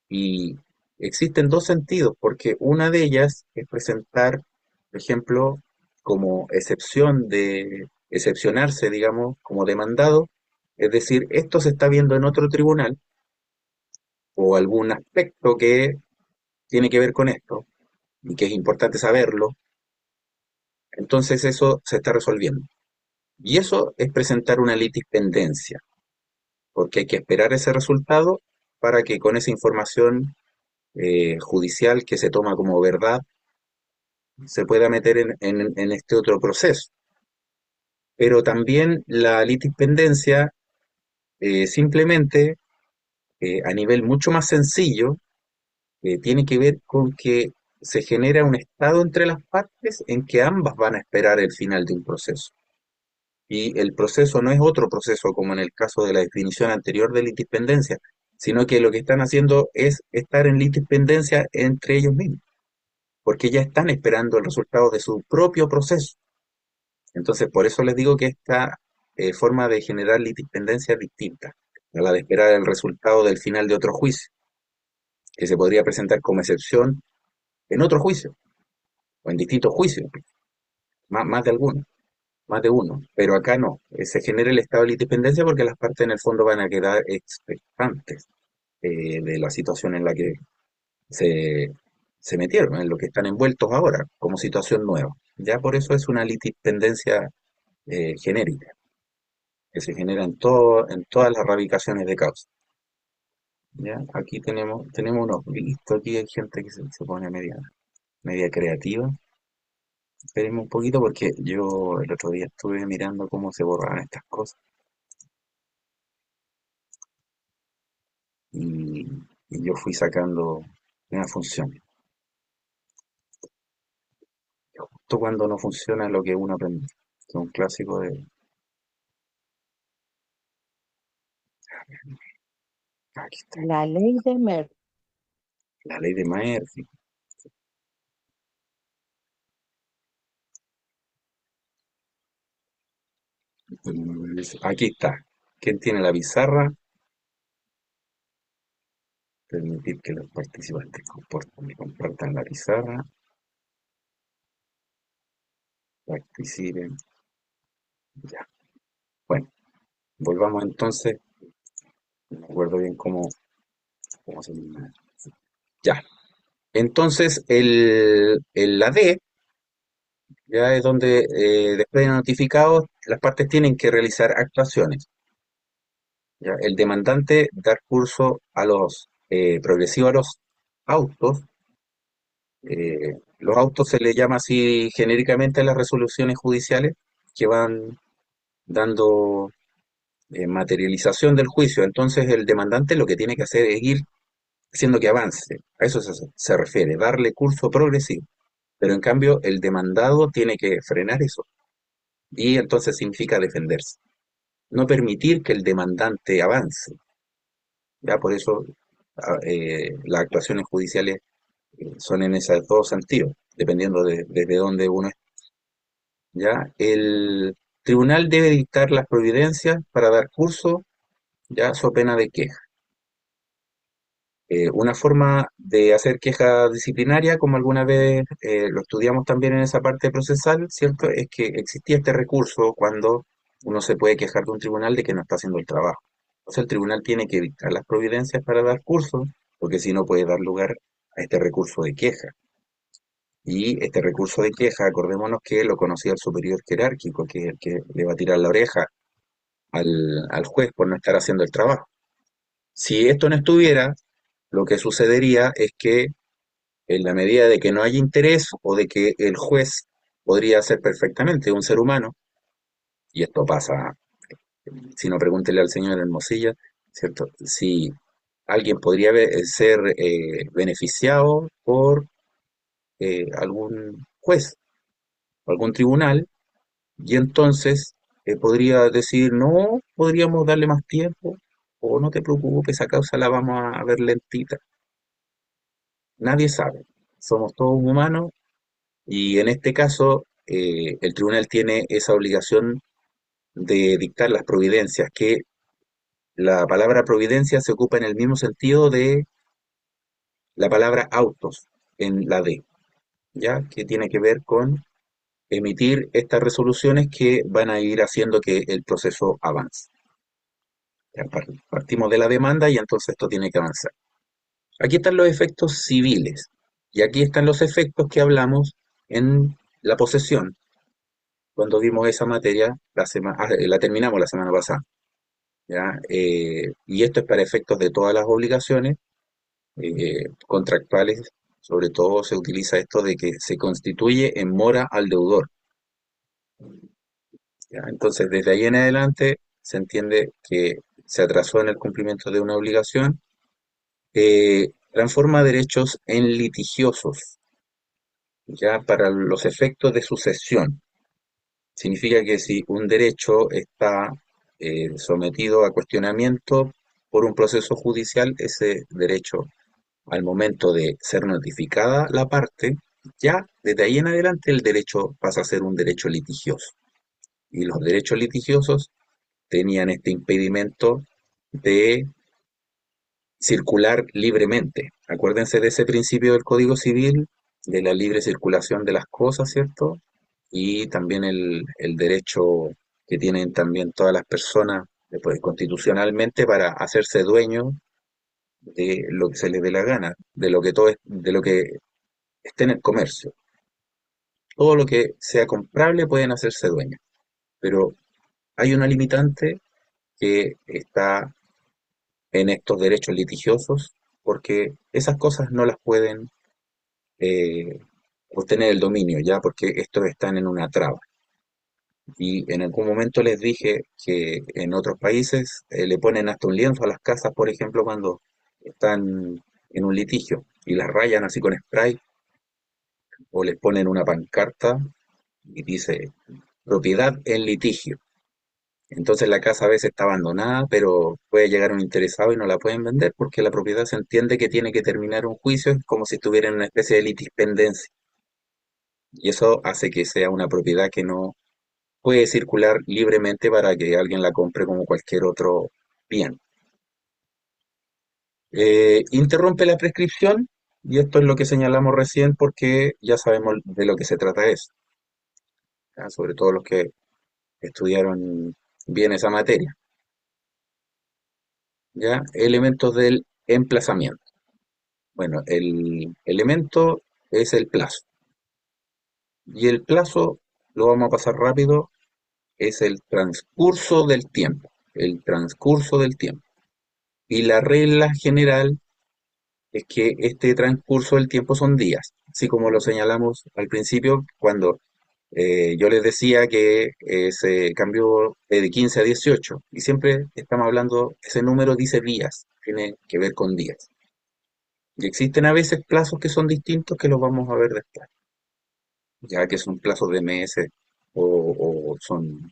Y existen dos sentidos, porque una de ellas es presentar, por ejemplo, como excepción de excepcionarse, digamos, como demandado, es decir, esto se está viendo en otro tribunal o algún aspecto que tiene que ver con esto y que es importante saberlo, entonces eso se está resolviendo. Y eso es presentar una litispendencia, porque hay que esperar ese resultado para que con esa información judicial que se toma como verdad se pueda meter en este otro proceso. Pero también la litispendencia, simplemente, a nivel mucho más sencillo, tiene que ver con que se genera un estado entre las partes en que ambas van a esperar el final de un proceso. Y el proceso no es otro proceso como en el caso de la definición anterior de litispendencia, sino que lo que están haciendo es estar en litispendencia entre ellos mismos, porque ya están esperando el resultado de su propio proceso. Entonces, por eso les digo que esta forma de generar litispendencia es distinta a la de esperar el resultado del final de otro juicio, que se podría presentar como excepción en otro juicio. o en distintos juicios, más de alguno, más de uno, pero acá no, se genera el estado de litipendencia porque las partes en el fondo van a quedar expectantes de la situación en la que se, se metieron, en lo que están envueltos ahora, como situación nueva. Ya por eso es una litipendencia genérica, que se genera en todas las ramificaciones de causa. ¿Ya? Aquí tenemos unos listos, aquí hay gente que se pone media creativa. Espérenme un poquito porque yo el otro día estuve mirando cómo se borraban estas cosas y, y yo fui sacando una función. Justo cuando no funciona lo que uno aprende. Es un clásico de... Aquí está, La ley de Murphy. la ley de Murphy. Aquí está. ¿Quién tiene la pizarra? Permitir que los participantes compartan la pizarra, participen. Ya. Bueno, volvamos entonces. No me acuerdo bien cómo se llama. Ya. Entonces, la D ya es donde después de notificados, las partes tienen que realizar actuaciones. ¿Ya? El demandante dar curso a progresivo a autos. Los autos se le llama así genéricamente a las resoluciones judiciales que van dando materialización del juicio. Entonces, el demandante lo que tiene que hacer es ir haciendo que avance. A eso se refiere, darle curso progresivo. Pero en cambio, el demandado tiene que frenar eso. Y entonces significa defenderse. No permitir que el demandante avance. Ya por eso las actuaciones judiciales son en esos dos sentidos, dependiendo desde dónde uno es. Ya el tribunal debe dictar las providencias para dar curso, ya so pena de queja. Una forma de hacer queja disciplinaria, como alguna vez lo estudiamos también en esa parte procesal, ¿cierto? Es que existía este recurso cuando uno se puede quejar de un tribunal de que no está haciendo el trabajo. Entonces el tribunal tiene que dictar las providencias para dar curso, porque si no puede dar lugar a este recurso de queja. Y este recurso de queja, acordémonos que lo conocía el superior jerárquico, que es el que le va a tirar la oreja al juez por no estar haciendo el trabajo. Si esto no estuviera, lo que sucedería es que en la medida de que no hay interés o de que el juez podría ser perfectamente un ser humano, y esto pasa, si no pregúntele al señor Hermosilla, ¿cierto? Si alguien podría ser beneficiado por algún juez o algún tribunal, y entonces podría decir, no, podríamos darle más tiempo, o no te preocupes, esa causa la vamos a ver lentita. Nadie sabe, somos todos humanos. Y en este caso, el tribunal tiene esa obligación de dictar las providencias, que la palabra providencia se ocupa en el mismo sentido de la palabra autos en la D, ¿ya? Que tiene que ver con emitir estas resoluciones que van a ir haciendo que el proceso avance. Ya partimos de la demanda y entonces esto tiene que avanzar. Aquí están los efectos civiles y aquí están los efectos que hablamos en la posesión, cuando vimos esa materia, la terminamos la semana pasada, ¿ya? Y esto es para efectos de todas las obligaciones contractuales, sobre todo se utiliza esto de que se constituye en mora al deudor, ¿ya? Entonces, desde ahí en adelante se entiende que se atrasó en el cumplimiento de una obligación, transforma derechos en litigiosos, ya para los efectos de sucesión. Significa que si un derecho está sometido a cuestionamiento por un proceso judicial, ese derecho, al momento de ser notificada la parte, ya desde ahí en adelante el derecho pasa a ser un derecho litigioso. Y los derechos litigiosos tenían este impedimento de circular libremente. Acuérdense de ese principio del Código Civil de la libre circulación de las cosas, ¿cierto? Y también el derecho que tienen también todas las personas pues, constitucionalmente para hacerse dueños de lo que se les dé la gana, de lo que esté en el comercio. Todo lo que sea comprable pueden hacerse dueños, pero hay una limitante que está en estos derechos litigiosos, porque esas cosas no las pueden eh, obtener el dominio, ya porque estos están en una traba. Y en algún momento les dije que en otros países le ponen hasta un lienzo a las casas, por ejemplo, cuando están en un litigio y las rayan así con spray o les ponen una pancarta y dice propiedad en litigio. Entonces la casa a veces está abandonada, pero puede llegar un interesado y no la pueden vender porque la propiedad se entiende que tiene que terminar un juicio, es como si estuviera en una especie de litispendencia. Y eso hace que sea una propiedad que no puede circular libremente para que alguien la compre como cualquier otro bien. Interrumpe la prescripción, y esto es lo que señalamos recién porque ya sabemos de lo que se trata eso, ¿ya? Sobre todo los que estudiaron bien esa materia. ¿Ya? Elementos del emplazamiento. Bueno, el elemento es el plazo. Y el plazo, lo vamos a pasar rápido, es el transcurso del tiempo. El transcurso del tiempo. Y la regla general es que este transcurso del tiempo son días, así como lo señalamos al principio cuando yo les decía que se cambió de 15 a 18 y siempre estamos hablando, ese número dice días, tiene que ver con días. Y existen a veces plazos que son distintos que los vamos a ver después, ya que son plazos de meses o son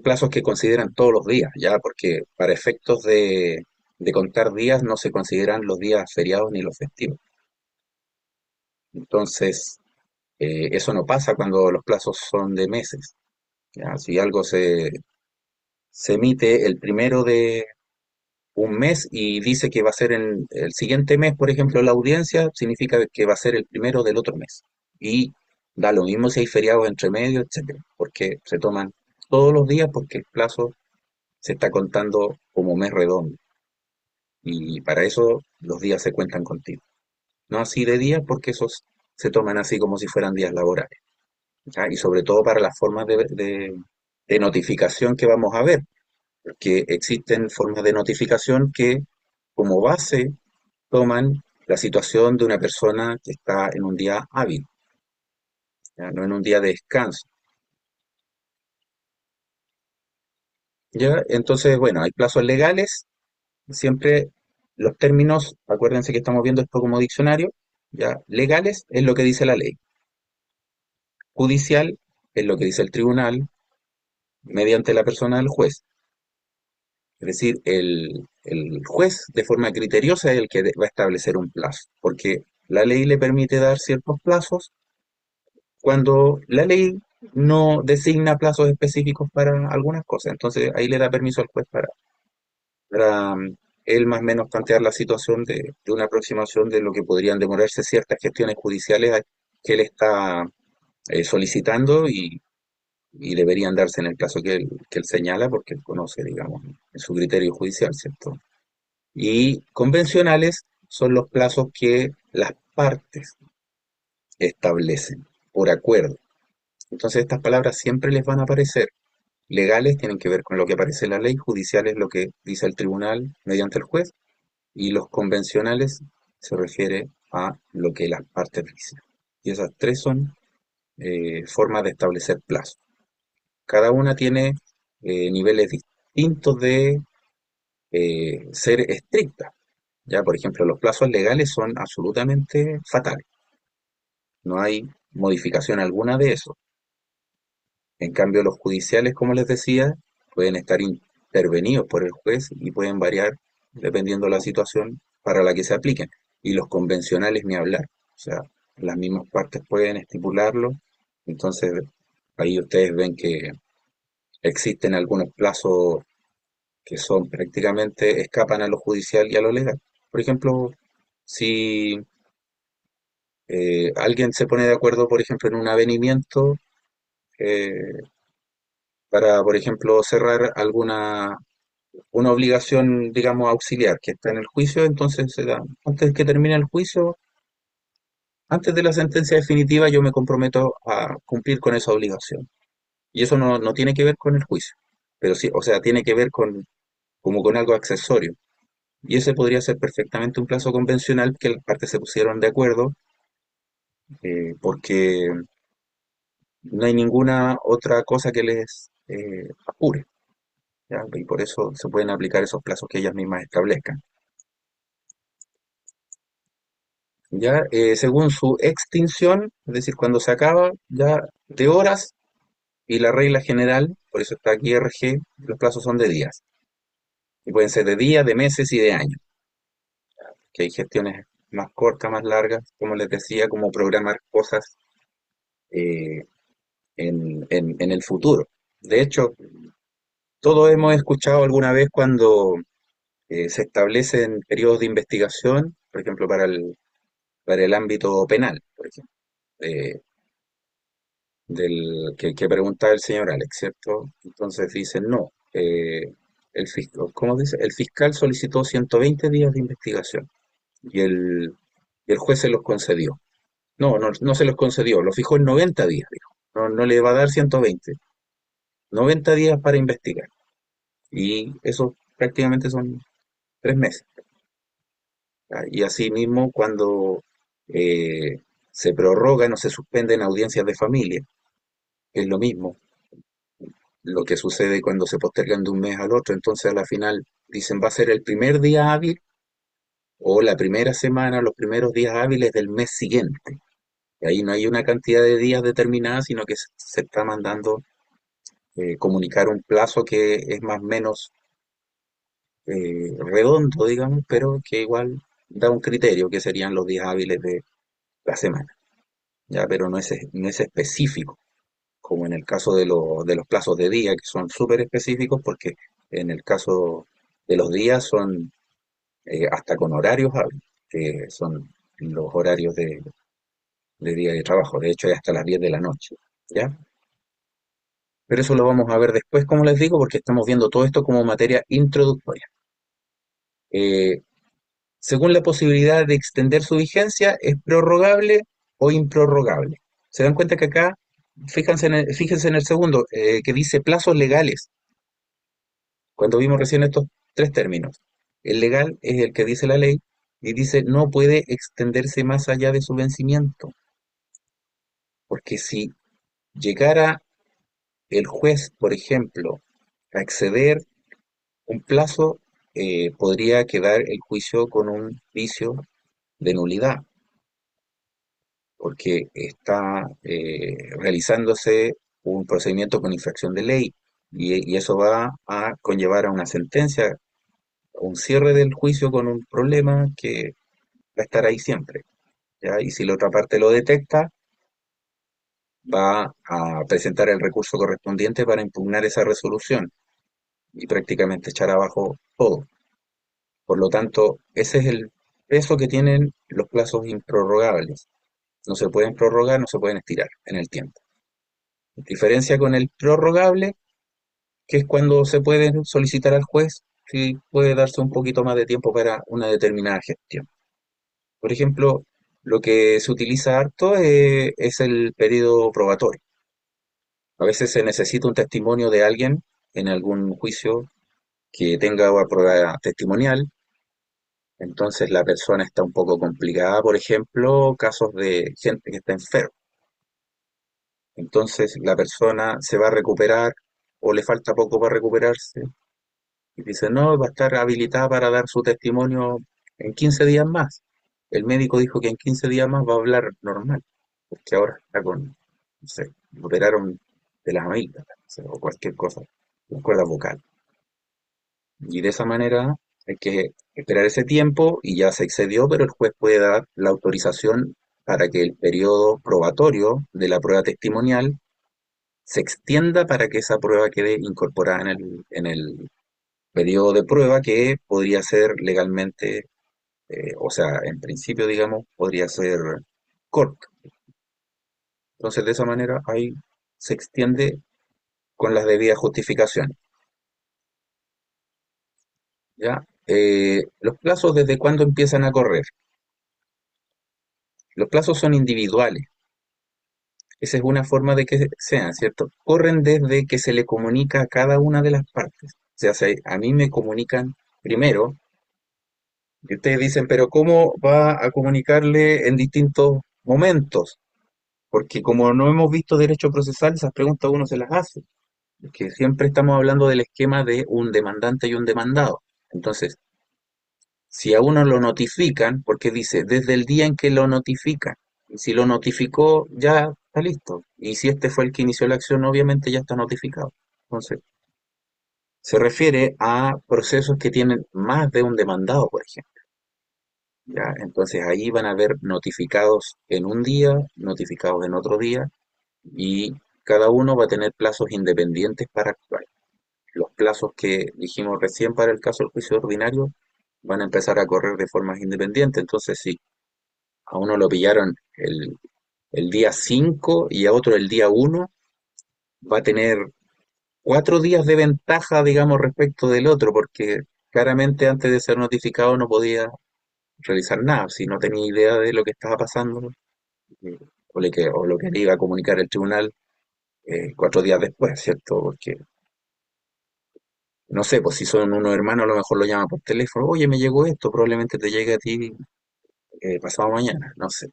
plazos que consideran todos los días, ya, porque para efectos de contar días no se consideran los días feriados ni los festivos. Entonces, eso no pasa cuando los plazos son de meses. ¿Ya? Si algo se emite el primero de un mes y dice que va a ser el siguiente mes, por ejemplo, la audiencia, significa que va a ser el primero del otro mes. Y da lo mismo si hay feriados entre medio, etcétera, porque se toman todos los días porque el plazo se está contando como mes redondo. Y para eso los días se cuentan contigo. No así de días porque esos se toman así como si fueran días laborales. ¿Ya? Y sobre todo para las formas de notificación que vamos a ver, porque existen formas de notificación que como base toman la situación de una persona que está en un día hábil, ¿ya? No en un día de descanso. ¿Ya? Entonces, bueno, hay plazos legales, siempre los términos, acuérdense que estamos viendo esto como diccionario, ¿ya? Legales es lo que dice la ley, judicial es lo que dice el tribunal mediante la persona del juez. Es decir, el juez de forma criteriosa es el que va a establecer un plazo, porque la ley le permite dar ciertos plazos cuando la ley no designa plazos específicos para algunas cosas. Entonces ahí le da permiso al juez para él más o menos plantear la situación de una aproximación de lo que podrían demorarse ciertas gestiones judiciales que él está solicitando y deberían darse en el plazo que él señala porque él conoce, digamos, en su criterio judicial, ¿cierto? Y convencionales son los plazos que las partes establecen por acuerdo. Entonces estas palabras siempre les van a aparecer. Legales tienen que ver con lo que aparece en la ley, judiciales lo que dice el tribunal mediante el juez, y los convencionales se refiere a lo que las partes dicen. Y esas tres son formas de establecer plazos. Cada una tiene niveles distintos de ser estricta. Ya, por ejemplo, los plazos legales son absolutamente fatales. No hay modificación alguna de eso. En cambio, los judiciales, como les decía, pueden estar intervenidos por el juez y pueden variar dependiendo de la situación para la que se apliquen. Y los convencionales ni hablar. O sea, las mismas partes pueden estipularlo. Entonces, ahí ustedes ven que existen algunos plazos que son prácticamente escapan a lo judicial y a lo legal. Por ejemplo, si Alguien se pone de acuerdo, por ejemplo, en un avenimiento eh, para, por ejemplo, cerrar una obligación, digamos, auxiliar que está en el juicio, entonces se da, antes que termine el juicio, antes de la sentencia definitiva, yo me comprometo a cumplir con esa obligación. Y eso no tiene que ver con el juicio, pero sí, o sea, tiene que ver como con algo accesorio. Y ese podría ser perfectamente un plazo convencional que las partes se pusieron de acuerdo, porque no hay ninguna otra cosa que les apure, ¿ya? Y por eso se pueden aplicar esos plazos que ellas mismas establezcan. Ya, según su extinción, es decir, cuando se acaba, ya de horas y la regla general, por eso está aquí RG, los plazos son de días. Y pueden ser de días, de meses y de años. Que hay gestiones más cortas, más largas, como les decía, como programar cosas eh, en el futuro. De hecho, todos hemos escuchado alguna vez cuando se establecen periodos de investigación, por ejemplo, para el ámbito penal, por ejemplo, eh, que preguntaba el señor Alex, ¿cierto? Entonces dicen, no, el fiscal, ¿cómo dice? El fiscal solicitó 120 días de investigación y el juez se los concedió. No se los concedió, lo fijó en 90 días, dijo. No le va a dar 120, 90 días para investigar. Y eso prácticamente son 3 meses. ¿Ya? Y asimismo, cuando se prorrogan o se suspenden audiencias de familia, es lo mismo. Lo que sucede cuando se postergan de un mes al otro, entonces a la final dicen va a ser el primer día hábil o la primera semana, los primeros días hábiles del mes siguiente. Y ahí no hay una cantidad de días determinada, sino que se está mandando comunicar un plazo que es más o menos redondo, digamos, pero que igual da un criterio, que serían los días hábiles de la semana, ya, pero no es específico, como en el caso de los plazos de día, que son súper específicos, porque en el caso de los días son hasta con horarios hábiles, que son los horarios de día de trabajo, de hecho es hasta las 10 de la noche, ¿ya? Pero eso lo vamos a ver después, como les digo, porque estamos viendo todo esto como materia introductoria. Eh, Según la posibilidad de extender su vigencia, es prorrogable o improrrogable. Se dan cuenta que acá, fíjense en el segundo, que dice plazos legales, cuando vimos recién estos tres términos. El legal es el que dice la ley y dice no puede extenderse más allá de su vencimiento, porque si llegara el juez, por ejemplo, a exceder un plazo, podría quedar el juicio con un vicio de nulidad, porque está realizándose un procedimiento con infracción de ley y eso va a conllevar a una sentencia, a un cierre del juicio con un problema que va a estar ahí siempre, ¿ya? Y si la otra parte lo detecta, va a presentar el recurso correspondiente para impugnar esa resolución y prácticamente echar abajo todo. Por lo tanto, ese es el peso que tienen los plazos improrrogables. No se pueden prorrogar, no se pueden estirar en el tiempo. Diferencia con el prorrogable, que es cuando se puede solicitar al juez si puede darse un poquito más de tiempo para una determinada gestión. Por ejemplo, lo que se utiliza harto es el periodo probatorio. A veces se necesita un testimonio de alguien en algún juicio que tenga una prueba testimonial, entonces la persona está un poco complicada, por ejemplo, casos de gente que está enferma. Entonces la persona se va a recuperar o le falta poco para recuperarse y dice, no, va a estar habilitada para dar su testimonio en 15 días más. El médico dijo que en 15 días más va a hablar normal, porque ahora está con, no sé, le operaron de las amígdalas, no sé, o cualquier cosa, las cuerdas vocales. Y de esa manera hay que esperar ese tiempo y ya se excedió, pero el juez puede dar la autorización para que el periodo probatorio de la prueba testimonial se extienda para que esa prueba quede incorporada en el periodo de prueba que podría ser legalmente, o sea, en principio, digamos, podría ser corta. Entonces, de esa manera, ahí se extiende con las debidas justificaciones. ¿Ya? Los plazos, ¿desde cuándo empiezan a correr? Los plazos son individuales. Esa es una forma de que sean, ¿cierto? Corren desde que se le comunica a cada una de las partes. O sea, si a mí me comunican primero, y ustedes dicen, pero ¿cómo va a comunicarle en distintos momentos? Porque como no hemos visto derecho procesal, esas preguntas uno se las hace. Porque siempre estamos hablando del esquema de un demandante y un demandado. Entonces, si a uno lo notifican, porque dice, desde el día en que lo notifican, y si lo notificó, ya está listo. Y si este fue el que inició la acción, obviamente ya está notificado. Entonces, se refiere a procesos que tienen más de un demandado, por ejemplo. ¿Ya? Entonces ahí van a haber notificados en un día, notificados en otro día, y cada uno va a tener plazos independientes para actuar. Los plazos que dijimos recién para el caso del juicio ordinario van a empezar a correr de formas independientes. Entonces, si a uno lo pillaron el día 5 y a otro el día 1, va a tener 4 días de ventaja, digamos, respecto del otro, porque claramente antes de ser notificado no podía realizar nada, si no tenía idea de lo que estaba pasando, eh, o lo que le iba a comunicar el tribunal 4 días después, ¿cierto? Porque, no sé, pues si son unos hermanos, a lo mejor lo llama por teléfono, oye, me llegó esto, probablemente te llegue a ti pasado mañana, no sé.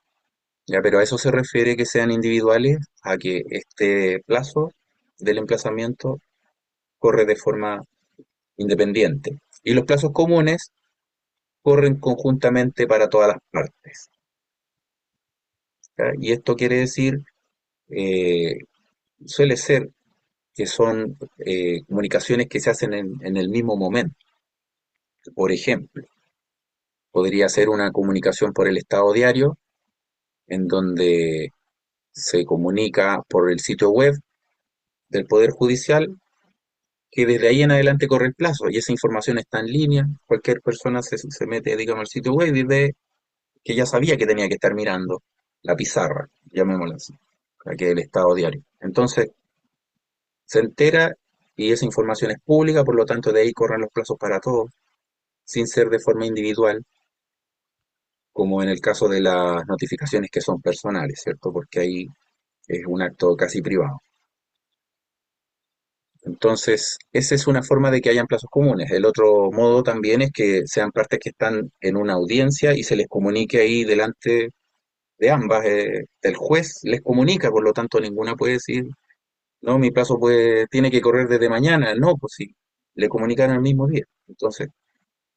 Ya, pero a eso se refiere que sean individuales, a que este plazo del emplazamiento corre de forma independiente. Y los plazos comunes corren conjuntamente para todas las partes. ¿Ya? Y esto quiere decir, eh, suele ser que son comunicaciones que se hacen en el mismo momento. Por ejemplo, podría ser una comunicación por el Estado Diario, en donde se comunica por el sitio web del Poder Judicial, que desde ahí en adelante corre el plazo y esa información está en línea. Cualquier persona se mete, digamos, al sitio web y ve que ya sabía que tenía que estar mirando la pizarra, llamémosla así, que es el Estado Diario. Entonces, se entera y esa información es pública, por lo tanto de ahí corren los plazos para todos, sin ser de forma individual, como en el caso de las notificaciones que son personales, ¿cierto? Porque ahí es un acto casi privado. Entonces, esa es una forma de que hayan plazos comunes. El otro modo también es que sean partes que están en una audiencia y se les comunique ahí delante de ambas. El juez les comunica, por lo tanto, ninguna puede decir, no, mi plazo tiene que correr desde mañana. No, pues sí, le comunican el mismo día. Entonces,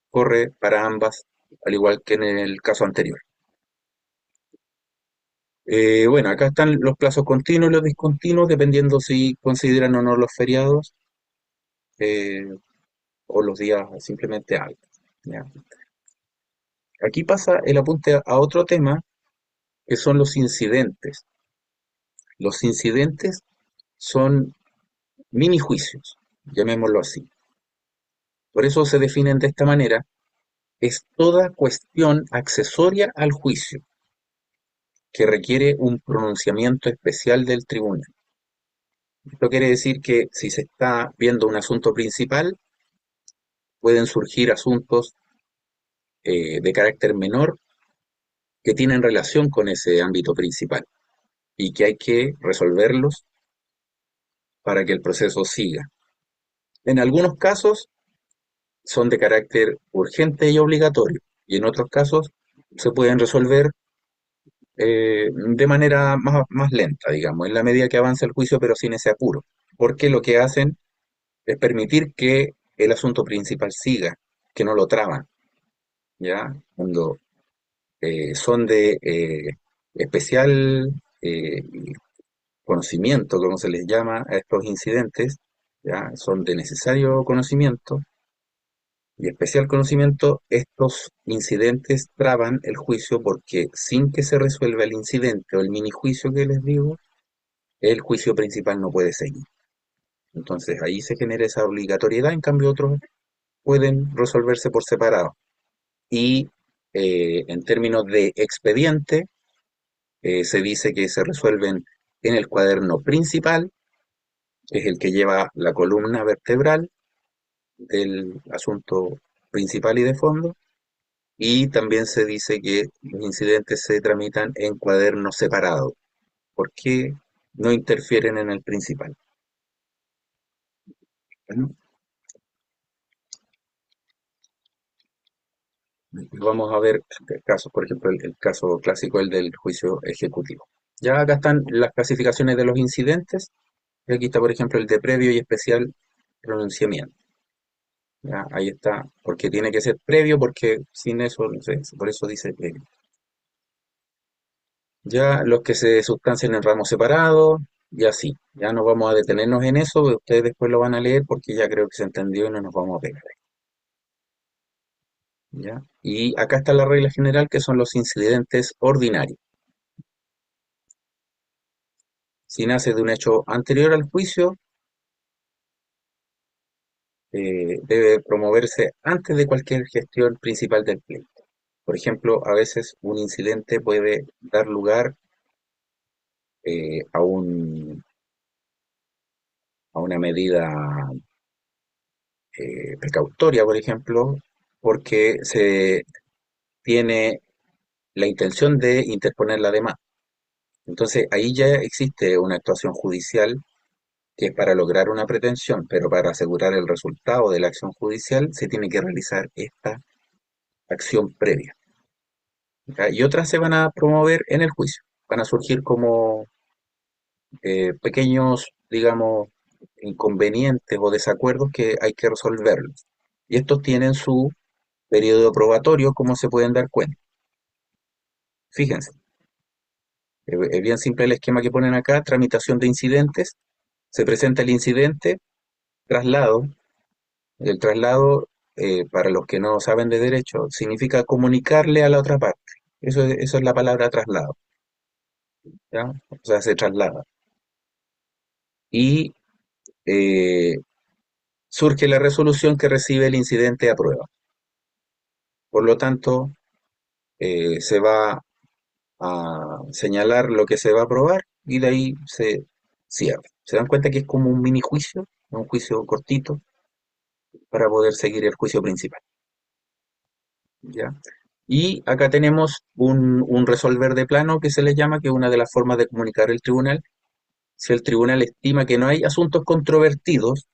corre para ambas, al igual que en el caso anterior. Bueno, acá están los plazos continuos y los discontinuos, dependiendo si consideran o no los feriados eh, o los días simplemente altos. ¿Ya? Aquí pasa el apunte a otro tema, que son los incidentes. Los incidentes son mini juicios, llamémoslo así. Por eso se definen de esta manera: es toda cuestión accesoria al juicio que requiere un pronunciamiento especial del tribunal. Esto quiere decir que si se está viendo un asunto principal, pueden surgir asuntos de carácter menor que tienen relación con ese ámbito principal y que hay que resolverlos para que el proceso siga. En algunos casos son de carácter urgente y obligatorio, y en otros casos se pueden resolver de manera más lenta, digamos, en la medida que avanza el juicio, pero sin ese apuro, porque lo que hacen es permitir que el asunto principal siga, que no lo traban, ¿ya? Cuando son de especial conocimiento, como se les llama a estos incidentes, ¿ya? Son de necesario conocimiento y especial conocimiento, estos incidentes traban el juicio porque sin que se resuelva el incidente o el mini juicio que les digo, el juicio principal no puede seguir. Entonces ahí se genera esa obligatoriedad, en cambio otros pueden resolverse por separado. Y en términos de expediente, se dice que se resuelven en el cuaderno principal, que es el que lleva la columna vertebral del asunto principal y de fondo, y también se dice que los incidentes se tramitan en cuadernos separados, porque no interfieren en el principal. Bueno, vamos a ver casos, por ejemplo, el caso clásico, el del juicio ejecutivo. Ya acá están las clasificaciones de los incidentes, y aquí está, por ejemplo, el de previo y especial pronunciamiento. Ya, ahí está, porque tiene que ser previo, porque sin eso, no sé, por eso dice previo. Ya los que se sustancian en ramos separados, y así. Ya no vamos a detenernos en eso, ustedes después lo van a leer porque ya creo que se entendió y no nos vamos a pegar. ¿Ya? Y acá está la regla general que son los incidentes ordinarios. Si nace de un hecho anterior al juicio, debe promoverse antes de cualquier gestión principal del pleito. Por ejemplo, a veces un incidente puede dar lugar a a una medida precautoria, por ejemplo, porque se tiene la intención de interponer la demanda. Entonces, ahí ya existe una actuación judicial que es para lograr una pretensión, pero para asegurar el resultado de la acción judicial se tiene que realizar esta acción previa. ¿Ya? Y otras se van a promover en el juicio, van a surgir como pequeños, digamos, inconvenientes o desacuerdos que hay que resolverlos. Y estos tienen su periodo probatorio, como se pueden dar cuenta. Fíjense, es bien simple el esquema que ponen acá, tramitación de incidentes, se presenta el incidente, traslado. El traslado, para los que no saben de derecho, significa comunicarle a la otra parte. Eso es la palabra traslado, ¿ya? O sea, se traslada. Y eh, surge la resolución que recibe el incidente a prueba. Por lo tanto, se va a señalar lo que se va a probar y de ahí se cierra. ¿Se dan cuenta que es como un mini juicio, un juicio cortito para poder seguir el juicio principal? ¿Ya? Y acá tenemos un resolver de plano que se le llama, que es una de las formas de comunicar el tribunal. Si el tribunal estima que no hay asuntos controvertidos,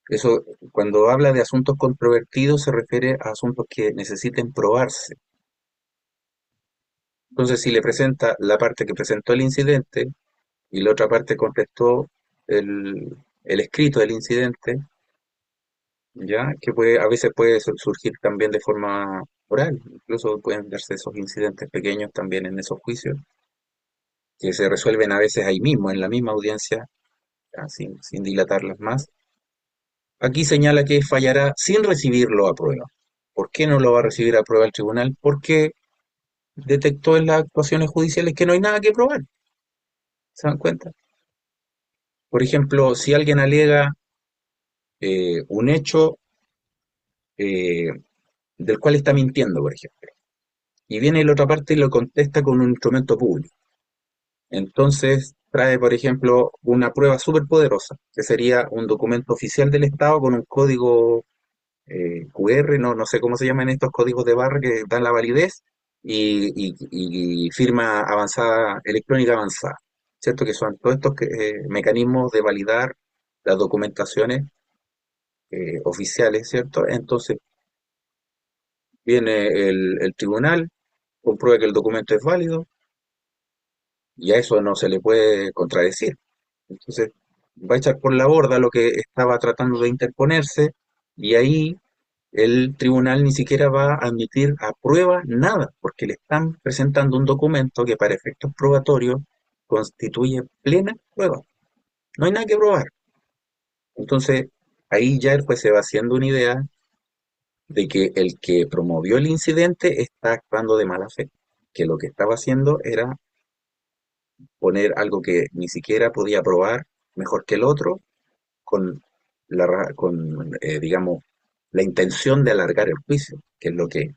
eso cuando habla de asuntos controvertidos se refiere a asuntos que necesiten probarse. Entonces, si le presenta la parte que presentó el incidente y la otra parte contestó el escrito del incidente, ya que a veces puede surgir también de forma oral, incluso pueden darse esos incidentes pequeños también en esos juicios, que se resuelven a veces ahí mismo, en la misma audiencia, ya, sin dilatarlas más. Aquí señala que fallará sin recibirlo a prueba. ¿Por qué no lo va a recibir a prueba el tribunal? Porque detectó en las actuaciones judiciales que no hay nada que probar. ¿Se dan cuenta? Por ejemplo, si alguien alega un hecho eh, del cual está mintiendo, por ejemplo, y viene la otra parte y lo contesta con un instrumento público. Entonces trae, por ejemplo, una prueba súper poderosa, que sería un documento oficial del Estado con un código QR, no sé cómo se llaman estos códigos de barra que dan la validez, y firma avanzada, electrónica avanzada, ¿cierto? Que son todos estos mecanismos de validar las documentaciones oficiales, ¿cierto? Entonces viene el tribunal, comprueba que el documento es válido, y a eso no se le puede contradecir. Entonces, va a echar por la borda lo que estaba tratando de interponerse, y ahí el tribunal ni siquiera va a admitir a prueba nada, porque le están presentando un documento que para efectos probatorios constituye plena prueba. No hay nada que probar. Entonces, ahí ya el juez se va haciendo una idea de que el que promovió el incidente está actuando de mala fe, que lo que estaba haciendo era poner algo que ni siquiera podía probar mejor que el otro, con digamos, la intención de alargar el juicio, que es lo que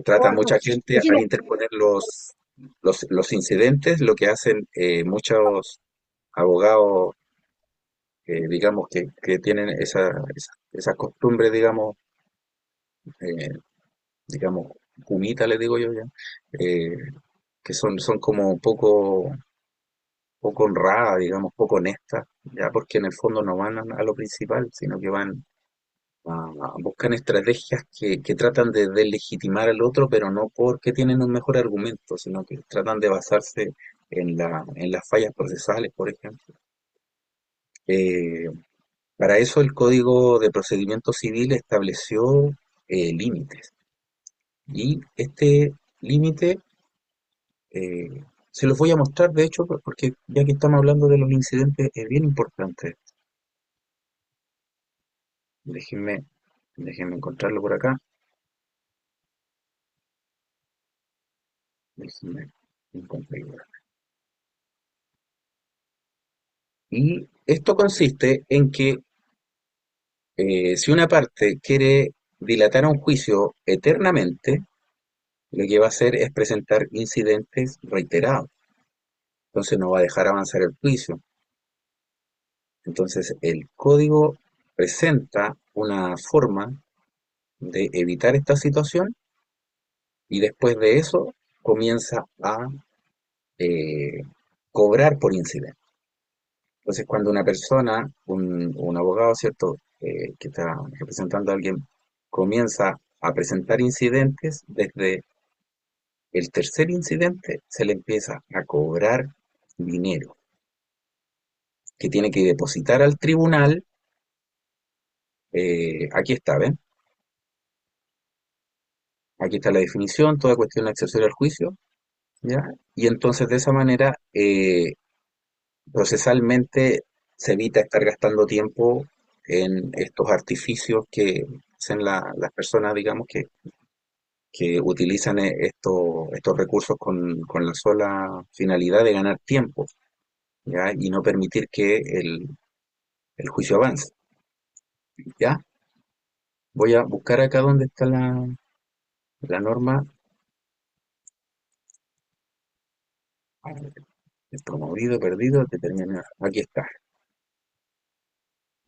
trata mucha gente al interponer los incidentes, lo que hacen muchos abogados, digamos, que tienen esa costumbre, eh, digamos, humita, le digo yo ya, eh, que son como poco honradas, digamos, poco honestas, ya porque en el fondo no van a lo principal, sino que van buscan estrategias que tratan de deslegitimar al otro, pero no porque tienen un mejor argumento, sino que tratan de basarse en las fallas procesales, por ejemplo. Eh, para eso el Código de Procedimiento Civil estableció límites. Y este límite se los voy a mostrar, de hecho, porque ya que estamos hablando de los incidentes, es bien importante. Déjenme, déjenme encontrarlo por acá. Déjenme encontrarlo. Y esto consiste en que si una parte quiere dilatar un juicio eternamente, lo que va a hacer es presentar incidentes reiterados. Entonces no va a dejar avanzar el juicio. Entonces el código presenta una forma de evitar esta situación y después de eso comienza a eh, cobrar por incidente. Entonces, cuando una persona, un abogado, ¿cierto?, que está representando a alguien, comienza a presentar incidentes, desde el tercer incidente se le empieza a cobrar dinero que tiene que depositar al tribunal. Aquí está, ¿ven? Aquí está la definición, toda cuestión accesoria al juicio, ¿ya? Y entonces de esa manera, procesalmente se evita estar gastando tiempo en estos artificios que hacen las personas, digamos, que utilizan estos recursos con la sola finalidad de ganar tiempo, ¿ya? Y no permitir que el juicio avance, ¿ya? Voy a buscar acá donde está la norma. A ver, el promovido, perdido, determinar. Aquí está.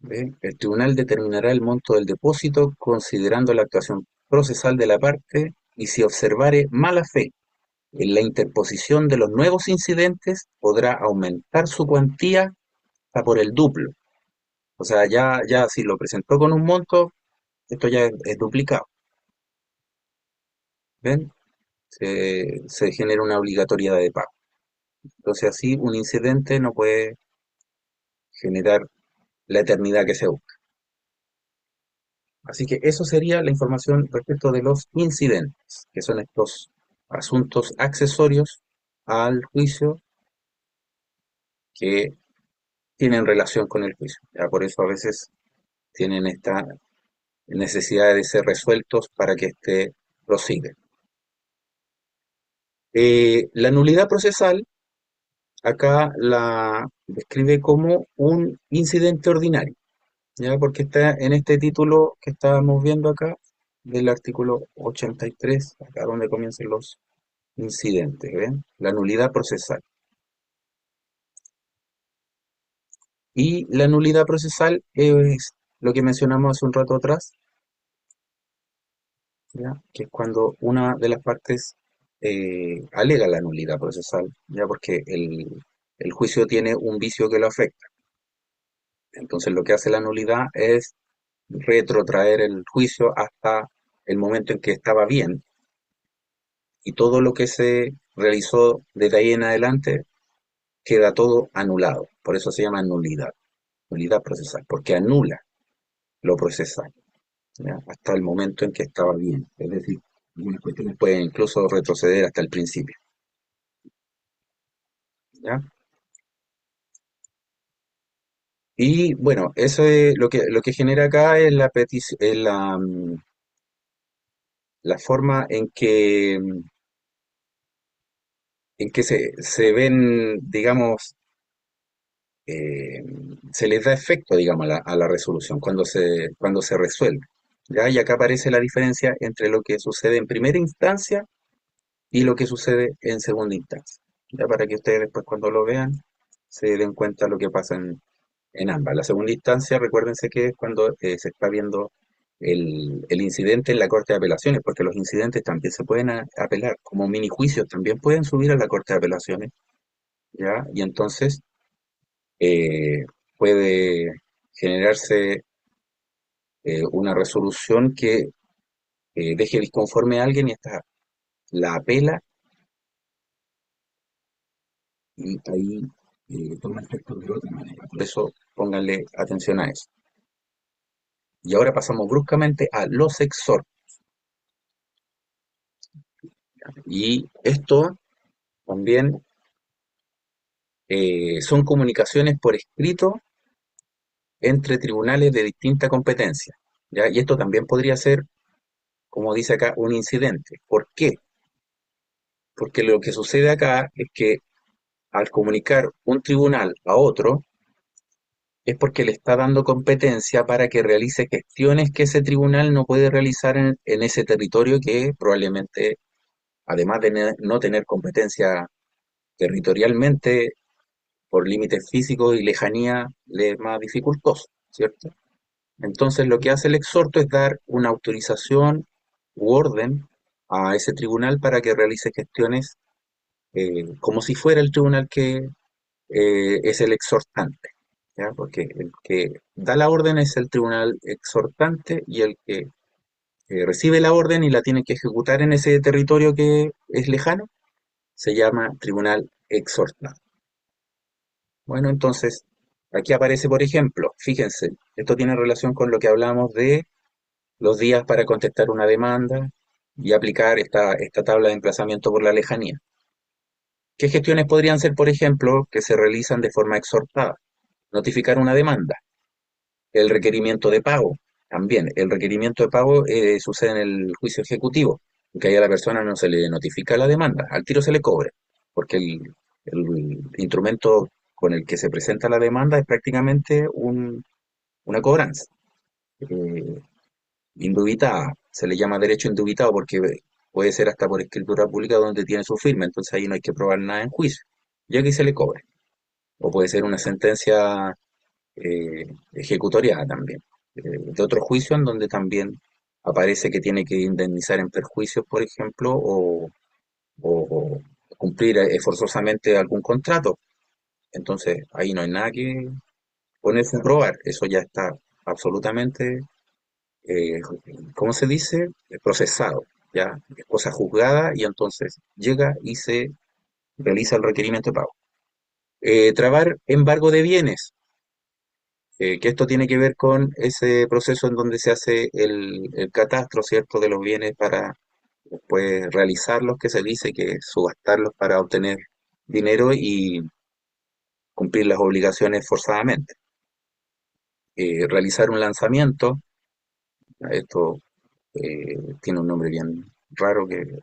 ¿Ve? El tribunal determinará el monto del depósito considerando la actuación procesal de la parte y si observare mala fe en la interposición de los nuevos incidentes, podrá aumentar su cuantía hasta por el duplo. O sea, ya si lo presentó con un monto, esto ya es duplicado. ¿Ven? Se genera una obligatoriedad de pago. Entonces así un incidente no puede generar la eternidad que se busca. Así que eso sería la información respecto de los incidentes, que son estos asuntos accesorios al juicio que tienen relación con el juicio. Ya por eso a veces tienen esta necesidad de ser resueltos para que éste prosiga. La nulidad procesal acá la describe como un incidente ordinario, ¿ya? Porque está en este título que estábamos viendo acá, del artículo 83, acá donde comienzan los incidentes, ¿ven? La nulidad procesal. Y la nulidad procesal es lo que mencionamos hace un rato atrás, ¿ya? Que es cuando una de las partes alega la nulidad procesal, ya porque el juicio tiene un vicio que lo afecta. Entonces lo que hace la nulidad es retrotraer el juicio hasta el momento en que estaba bien y todo lo que se realizó desde ahí en adelante queda todo anulado. Por eso se llama nulidad, nulidad procesal, porque anula lo procesal, ¿ya? Hasta el momento en que estaba bien. Es decir, algunas cuestiones pueden incluso retroceder hasta el principio, ¿ya? Y bueno, eso es lo que genera acá es la petición, la forma en que se ven, digamos, eh, se les da efecto, digamos, a la resolución cuando se resuelve. ¿Ya? Y acá aparece la diferencia entre lo que sucede en primera instancia y lo que sucede en segunda instancia. Ya para que ustedes después cuando lo vean se den cuenta de lo que pasa en ambas. La segunda instancia, recuérdense que es cuando se está viendo el incidente en la Corte de Apelaciones, porque los incidentes también se pueden apelar, como mini juicios también pueden subir a la Corte de Apelaciones, ¿ya? Y entonces eh, puede generarse una resolución que deje disconforme a alguien y esta la apela y ahí toma efecto de otra manera. Por eso pónganle atención a eso. Y ahora pasamos bruscamente a los exhortos. Y esto también son comunicaciones por escrito entre tribunales de distinta competencia, ¿ya? Y esto también podría ser, como dice acá, un incidente. ¿Por qué? Porque lo que sucede acá es que al comunicar un tribunal a otro, es porque le está dando competencia para que realice gestiones que ese tribunal no puede realizar en ese territorio que probablemente, además de no tener competencia territorialmente, por límites físicos y lejanía, le es más dificultoso, ¿cierto? Entonces lo que hace el exhorto es dar una autorización u orden a ese tribunal para que realice gestiones como si fuera el tribunal que es el exhortante, ¿ya? Porque el que da la orden es el tribunal exhortante y el que recibe la orden y la tiene que ejecutar en ese territorio que es lejano se llama tribunal exhortante. Bueno, entonces, aquí aparece, por ejemplo, fíjense, esto tiene relación con lo que hablamos de los días para contestar una demanda y aplicar esta tabla de emplazamiento por la lejanía. ¿Qué gestiones podrían ser, por ejemplo, que se realizan de forma exhortada? Notificar una demanda, el requerimiento de pago, también. El requerimiento de pago sucede en el juicio ejecutivo, que ahí a la persona no se le notifica la demanda, al tiro se le cobra, porque el instrumento con el que se presenta la demanda es prácticamente una cobranza. Eh, Indubitada, se le llama derecho indubitado porque puede ser hasta por escritura pública donde tiene su firma, entonces ahí no hay que probar nada en juicio, ya que se le cobre. O puede ser una sentencia ejecutoriada también, de otro juicio en donde también aparece que tiene que indemnizar en perjuicios, por ejemplo, o cumplir forzosamente algún contrato. Entonces ahí no hay nada que ponerse a probar, eso ya está absolutamente eh, ¿cómo se dice? Procesado, ya, es cosa juzgada y entonces llega y se realiza el requerimiento de pago. Trabar embargo de bienes, que esto tiene que ver con ese proceso en donde se hace el catastro, ¿cierto?, de los bienes para después realizarlos, que se dice que subastarlos para obtener dinero y cumplir las obligaciones forzadamente. Realizar un lanzamiento, esto tiene un nombre bien raro que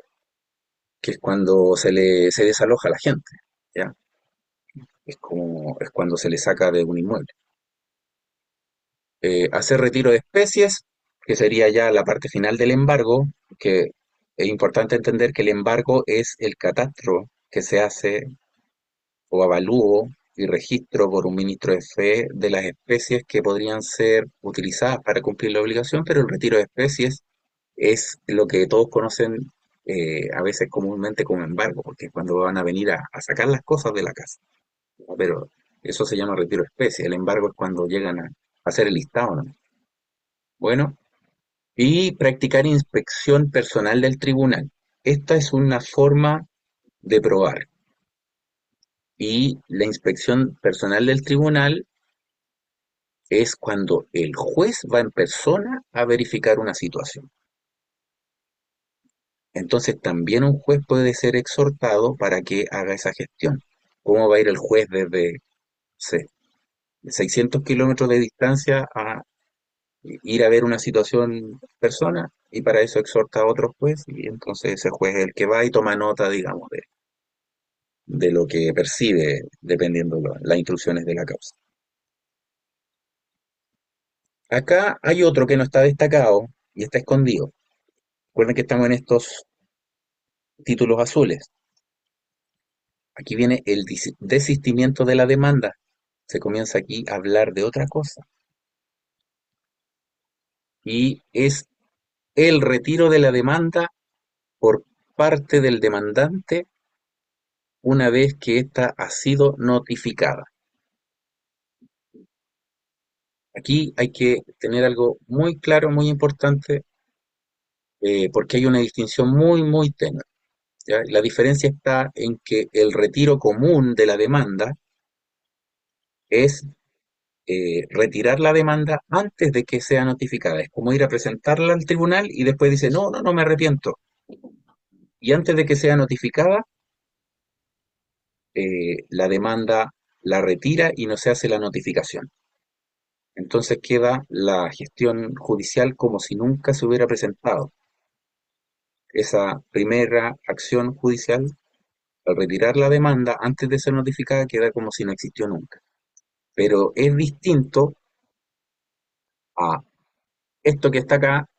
es cuando se desaloja a la gente, ¿ya? Es cuando se le saca de un inmueble. Hacer retiro de especies, que sería ya la parte final del embargo, que es importante entender que el embargo es el catastro que se hace o avalúo y registro por un ministro de fe de las especies que podrían ser utilizadas para cumplir la obligación, pero el retiro de especies es lo que todos conocen a veces comúnmente como embargo, porque es cuando van a venir a sacar las cosas de la casa. Pero eso se llama retiro de especie. El embargo es cuando llegan a hacer el listado, ¿no? Bueno, y practicar inspección personal del tribunal. Esta es una forma de probar. Y la inspección personal del tribunal es cuando el juez va en persona a verificar una situación. Entonces también un juez puede ser exhortado para que haga esa gestión. ¿Cómo va a ir el juez desde, no sé, 600 kilómetros de distancia a ir a ver una situación en persona? Y para eso exhorta a otro juez y entonces ese juez es el que va y toma nota, digamos, de lo que percibe dependiendo las instrucciones de la causa. Acá hay otro que no está destacado y está escondido. Recuerden que estamos en estos títulos azules. Aquí viene el desistimiento de la demanda. Se comienza aquí a hablar de otra cosa. Y es el retiro de la demanda por parte del demandante una vez que ésta ha sido notificada. Aquí hay que tener algo muy claro, muy importante, porque hay una distinción muy, muy tenue, ¿ya? La diferencia está en que el retiro común de la demanda es retirar la demanda antes de que sea notificada. Es como ir a presentarla al tribunal y después dice, no, no, no me arrepiento. Y antes de que sea notificada, la demanda la retira y no se hace la notificación. Entonces queda la gestión judicial como si nunca se hubiera presentado. Esa primera acción judicial, al retirar la demanda antes de ser notificada, queda como si no existió nunca. Pero es distinto a esto que está acá,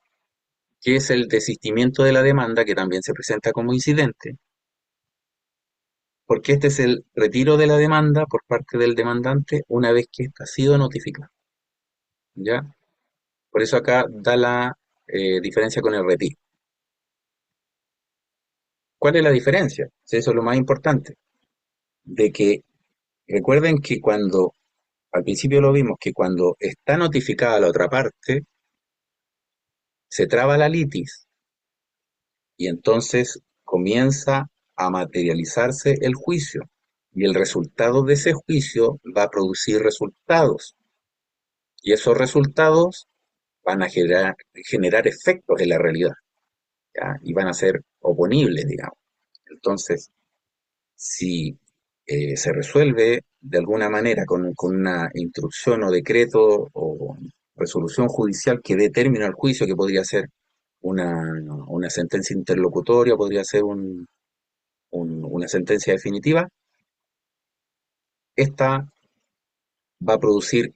que es el desistimiento de la demanda, que también se presenta como incidente, porque este es el retiro de la demanda por parte del demandante una vez que ésta ha sido notificada. ¿Ya? Por eso acá da la diferencia con el retiro. ¿Cuál es la diferencia? Sí, eso es lo más importante. De que recuerden que cuando, al principio lo vimos, que cuando está notificada la otra parte, se traba la litis y entonces comienza a materializarse el juicio. Y el resultado de ese juicio va a producir resultados. Y esos resultados van a generar efectos en la realidad, ¿ya? Y van a ser oponibles, digamos. Entonces, si se resuelve de alguna manera con una instrucción o decreto o resolución judicial que dé término al juicio, que podría ser una sentencia interlocutoria, podría ser una sentencia definitiva, esta va a producir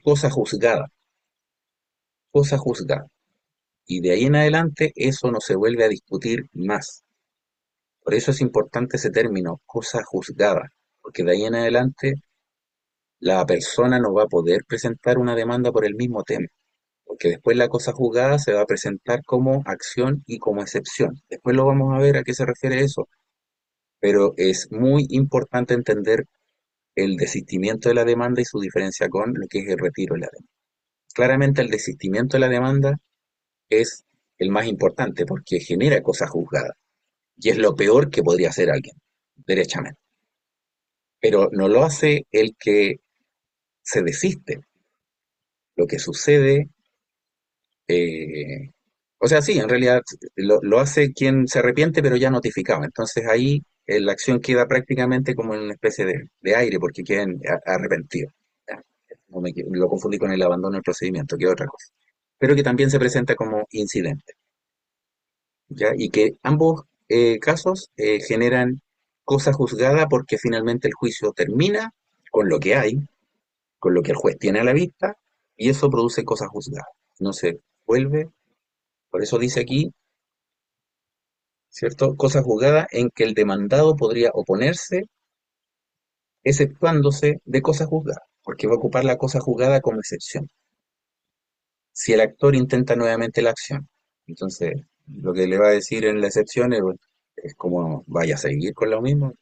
cosa juzgada, cosa juzgada. Y de ahí en adelante eso no se vuelve a discutir más. Por eso es importante ese término, cosa juzgada, porque de ahí en adelante la persona no va a poder presentar una demanda por el mismo tema, porque después la cosa juzgada se va a presentar como acción y como excepción. Después lo vamos a ver a qué se refiere eso, pero es muy importante entender el desistimiento de la demanda y su diferencia con lo que es el retiro de la demanda. Claramente el desistimiento de la demanda es el más importante porque genera cosa juzgada y es lo peor que podría hacer alguien, derechamente. Pero no lo hace el que se desiste. Lo que sucede, eh, o sea, sí, en realidad lo hace quien se arrepiente, pero ya notificado. Entonces ahí la acción queda prácticamente como en una especie de aire, porque quedan arrepentidos. ¿Ya? Lo confundí con el abandono del procedimiento, que es otra cosa. Pero que también se presenta como incidente. ¿Ya? Y que ambos casos generan cosa juzgada porque finalmente el juicio termina con lo que hay, con lo que el juez tiene a la vista, y eso produce cosa juzgada. No se vuelve, por eso dice aquí, ¿cierto? Cosa juzgada en que el demandado podría oponerse, exceptuándose de cosa juzgada, porque va a ocupar la cosa juzgada como excepción. Si el actor intenta nuevamente la acción, entonces lo que le va a decir en la excepción es como vaya a seguir con lo mismo,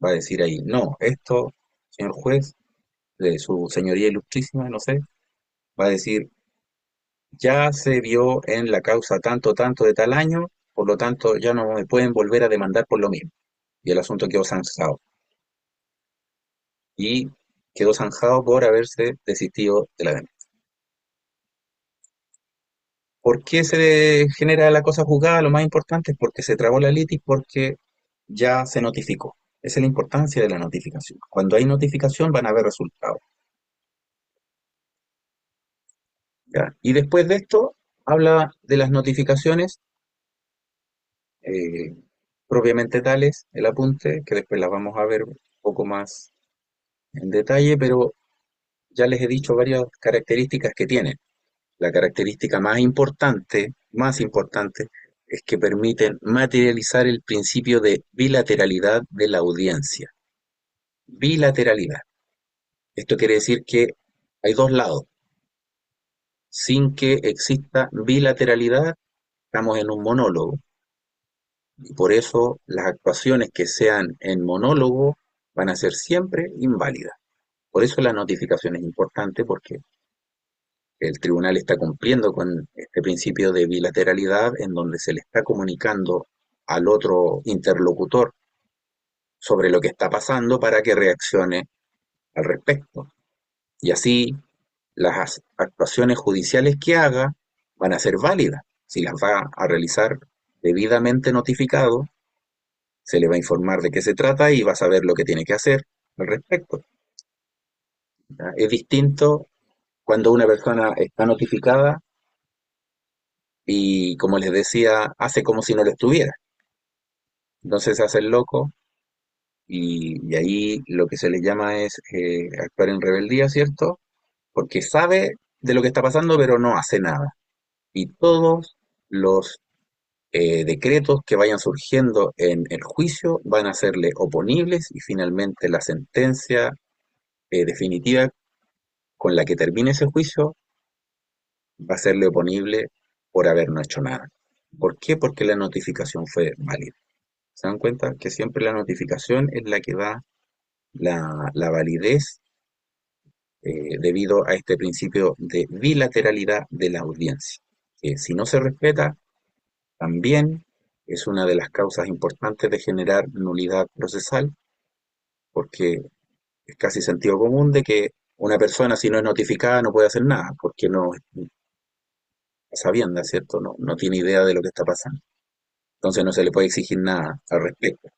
va a decir ahí, no, esto, señor juez, de su señoría ilustrísima, no sé, va a decir, ya se vio en la causa tanto, tanto de tal año, por lo tanto ya no me pueden volver a demandar por lo mismo. Y el asunto quedó zanjado. Y quedó zanjado por haberse desistido de la demanda. ¿Por qué se genera la cosa juzgada? Lo más importante es porque se trabó la litis, porque ya se notificó. Esa es la importancia de la notificación. Cuando hay notificación van a haber resultados. ¿Ya? Y después de esto, habla de las notificaciones eh, propiamente tales, el apunte, que después las vamos a ver un poco más en detalle, pero ya les he dicho varias características que tienen. La característica más importante es que permiten materializar el principio de bilateralidad de la audiencia. Bilateralidad. Esto quiere decir que hay dos lados. Sin que exista bilateralidad, estamos en un monólogo. Y por eso las actuaciones que sean en monólogo van a ser siempre inválidas. Por eso la notificación es importante, porque el tribunal está cumpliendo con este principio de bilateralidad en donde se le está comunicando al otro interlocutor sobre lo que está pasando para que reaccione al respecto. Y así las actuaciones judiciales que haga van a ser válidas. Si las va a realizar debidamente notificado, se le va a informar de qué se trata y va a saber lo que tiene que hacer al respecto. ¿Ya? Es distinto cuando una persona está notificada y, como les decía, hace como si no lo estuviera. Entonces se hace el loco y ahí lo que se le llama es actuar en rebeldía, ¿cierto? Porque sabe de lo que está pasando, pero no hace nada. Y todos los decretos que vayan surgiendo en el juicio van a serle oponibles y finalmente la sentencia definitiva con la que termine ese juicio va a serle oponible por haber no hecho nada. ¿Por qué? Porque la notificación fue válida. ¿Se dan cuenta? Que siempre la notificación es la que da la validez debido a este principio de bilateralidad de la audiencia. Que si no se respeta, también es una de las causas importantes de generar nulidad procesal, porque es casi sentido común de que una persona, si no es notificada, no puede hacer nada, porque no es sabienda, ¿cierto? No tiene idea de lo que está pasando. Entonces no se le puede exigir nada al respecto.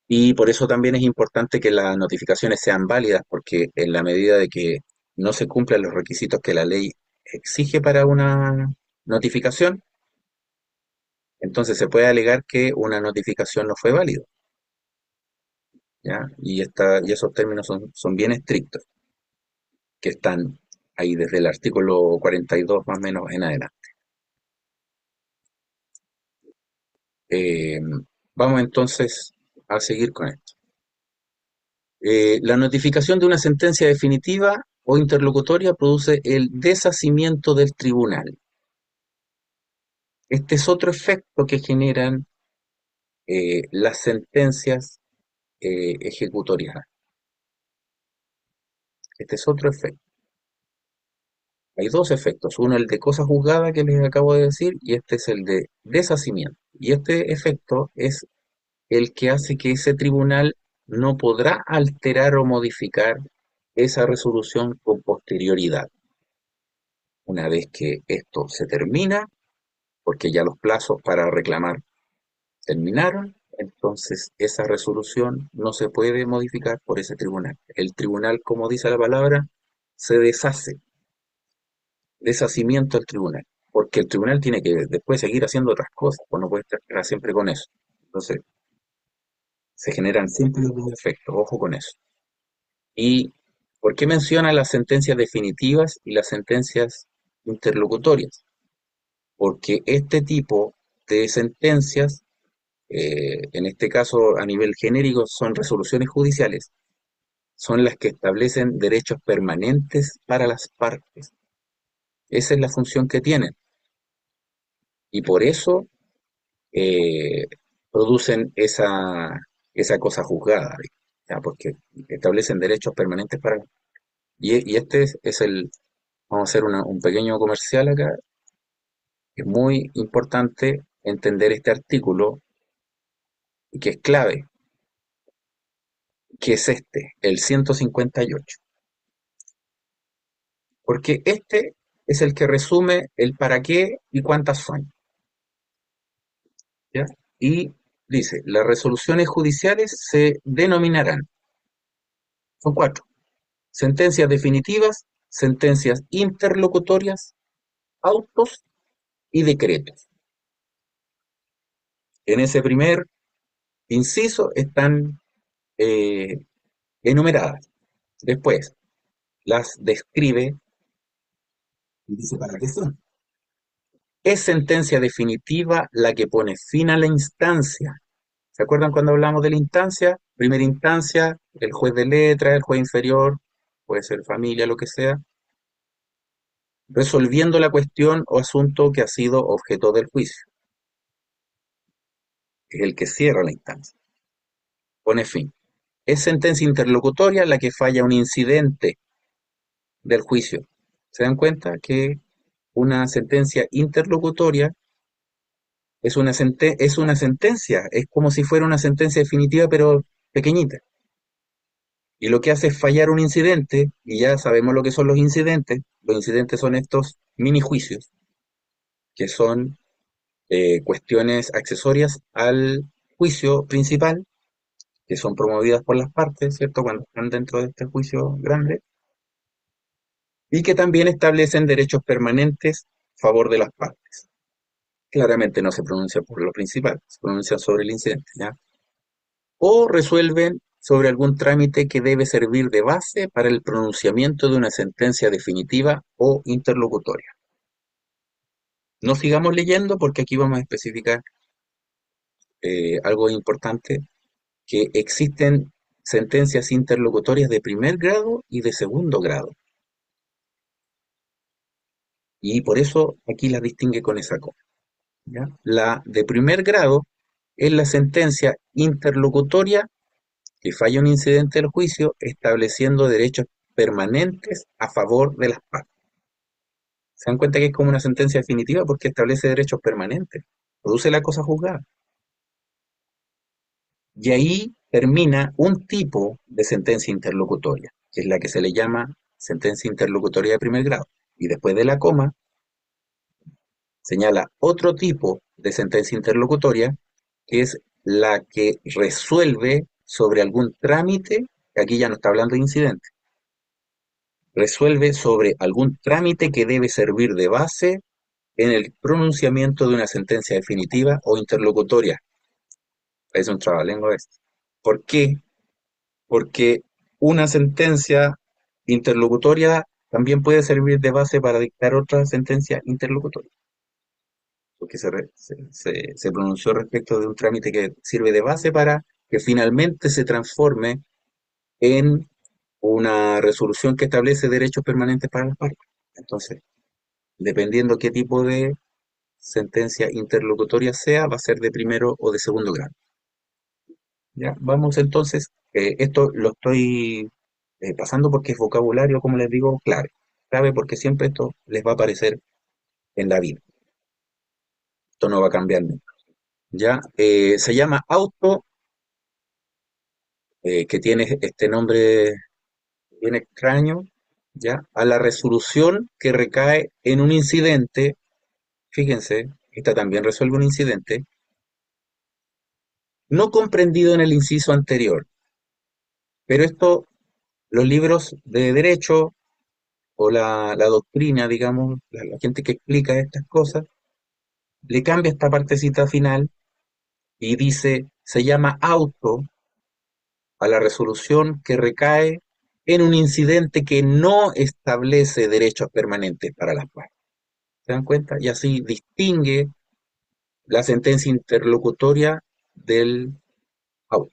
Y por eso también es importante que las notificaciones sean válidas, porque en la medida de que no se cumplan los requisitos que la ley exige para una notificación, entonces se puede alegar que una notificación no fue válida, ¿ya? Y esos términos son bien estrictos, que están ahí desde el artículo 42 más o menos en adelante. Eh, Vamos entonces a seguir con esto. La notificación de una sentencia definitiva o interlocutoria produce el deshacimiento del tribunal. Este es otro efecto que generan las sentencias ejecutoriadas. Este es otro efecto. Hay dos efectos. Uno el de cosa juzgada que les acabo de decir y este es el de deshacimiento. Y este efecto es el que hace que ese tribunal no podrá alterar o modificar esa resolución con posterioridad. Una vez que esto se termina, porque ya los plazos para reclamar terminaron, entonces esa resolución no se puede modificar por ese tribunal. El tribunal, como dice la palabra, se deshace, deshacimiento del tribunal, porque el tribunal tiene que después seguir haciendo otras cosas, pues no puede estar siempre con eso. Entonces, se generan siempre los dos efectos, ojo con eso. ¿Y por qué menciona las sentencias definitivas y las sentencias interlocutorias? Porque este tipo de sentencias, en este caso a nivel genérico, son resoluciones judiciales, son las que establecen derechos permanentes para las partes. Esa es la función que tienen. Y por eso eh, producen esa cosa juzgada, ¿ya? Porque establecen derechos permanentes para... Y este es el... Vamos a hacer un pequeño comercial acá. Es muy importante entender este artículo, que es clave, que es este, el 158. Porque este es el que resume el para qué y cuántas son, ¿ya? Y dice, las resoluciones judiciales se denominarán, son cuatro: sentencias definitivas, sentencias interlocutorias, autos y decretos. En ese primer inciso están eh, enumeradas. Después las describe y dice para qué son. Es sentencia definitiva la que pone fin a la instancia. ¿Se acuerdan cuando hablamos de la instancia? Primera instancia, el juez de letra, el juez inferior, puede ser familia, lo que sea, resolviendo la cuestión o asunto que ha sido objeto del juicio. Es el que cierra la instancia, pone fin. Es sentencia interlocutoria la que falla un incidente del juicio. ¿Se dan cuenta que una sentencia interlocutoria es una sentencia? Es como si fuera una sentencia definitiva, pero pequeñita. Y lo que hace es fallar un incidente, y ya sabemos lo que son los incidentes. Los incidentes son estos mini juicios, que son cuestiones accesorias al juicio principal, que son promovidas por las partes, ¿cierto? Cuando están dentro de este juicio grande, y que también establecen derechos permanentes a favor de las partes. Claramente no se pronuncia por lo principal, se pronuncia sobre el incidente, ¿ya? O resuelven sobre algún trámite que debe servir de base para el pronunciamiento de una sentencia definitiva o interlocutoria. No sigamos leyendo porque aquí vamos a especificar algo importante, que existen sentencias interlocutorias de primer grado y de segundo grado. Y por eso aquí las distingue con esa coma, ¿ya? La de primer grado es la sentencia interlocutoria que falla un incidente del juicio estableciendo derechos permanentes a favor de las partes. ¿Se dan cuenta que es como una sentencia definitiva porque establece derechos permanentes? Produce la cosa juzgada. Y ahí termina un tipo de sentencia interlocutoria, que es la que se le llama sentencia interlocutoria de primer grado. Y después de la coma, señala otro tipo de sentencia interlocutoria, que es la que resuelve sobre algún trámite, que aquí ya no está hablando de incidente, resuelve sobre algún trámite que debe servir de base en el pronunciamiento de una sentencia definitiva o interlocutoria. Es un trabalengua esto. ¿Por qué? Porque una sentencia interlocutoria también puede servir de base para dictar otra sentencia interlocutoria, porque se pronunció respecto de un trámite que sirve de base para que finalmente se transforme en una resolución que establece derechos permanentes para las partes. Entonces, dependiendo qué tipo de sentencia interlocutoria sea, va a ser de primero o de segundo grado. Ya, vamos entonces, esto lo estoy pasando porque es vocabulario, como les digo, clave porque siempre esto les va a aparecer en la vida. Esto no va a cambiar nunca. Ya, se llama auto, que tiene este nombre bien extraño, ya, a la resolución que recae en un incidente. Fíjense, esta también resuelve un incidente no comprendido en el inciso anterior, pero esto, los libros de derecho o la doctrina, digamos, la gente que explica estas cosas, le cambia esta partecita final y dice, se llama auto a la resolución que recae en un incidente que no establece derechos permanentes para las partes. ¿Se dan cuenta? Y así distingue la sentencia interlocutoria del auto.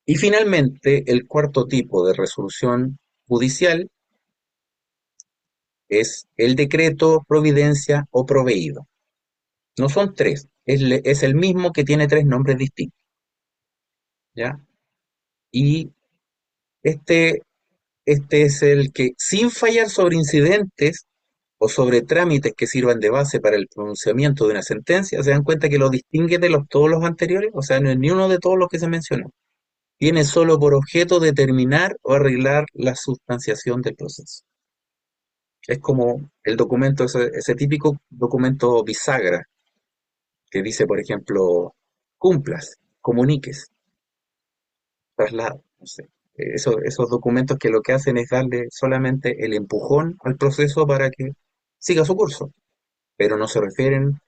Y finalmente, el cuarto tipo de resolución judicial es el decreto, providencia o proveído. No son tres, es el mismo que tiene tres nombres distintos, ¿ya? Y este, este es el que, sin fallar sobre incidentes o sobre trámites que sirvan de base para el pronunciamiento de una sentencia, se dan cuenta que lo distingue de todos los anteriores, o sea, no es ni uno de todos los que se mencionó. Tiene solo por objeto determinar o arreglar la sustanciación del proceso. Es como el documento, ese típico documento bisagra, que dice, por ejemplo, cumplas, comuniques, traslado, no sé. Esos documentos que lo que hacen es darle solamente el empujón al proceso para que siga su curso, pero no se refieren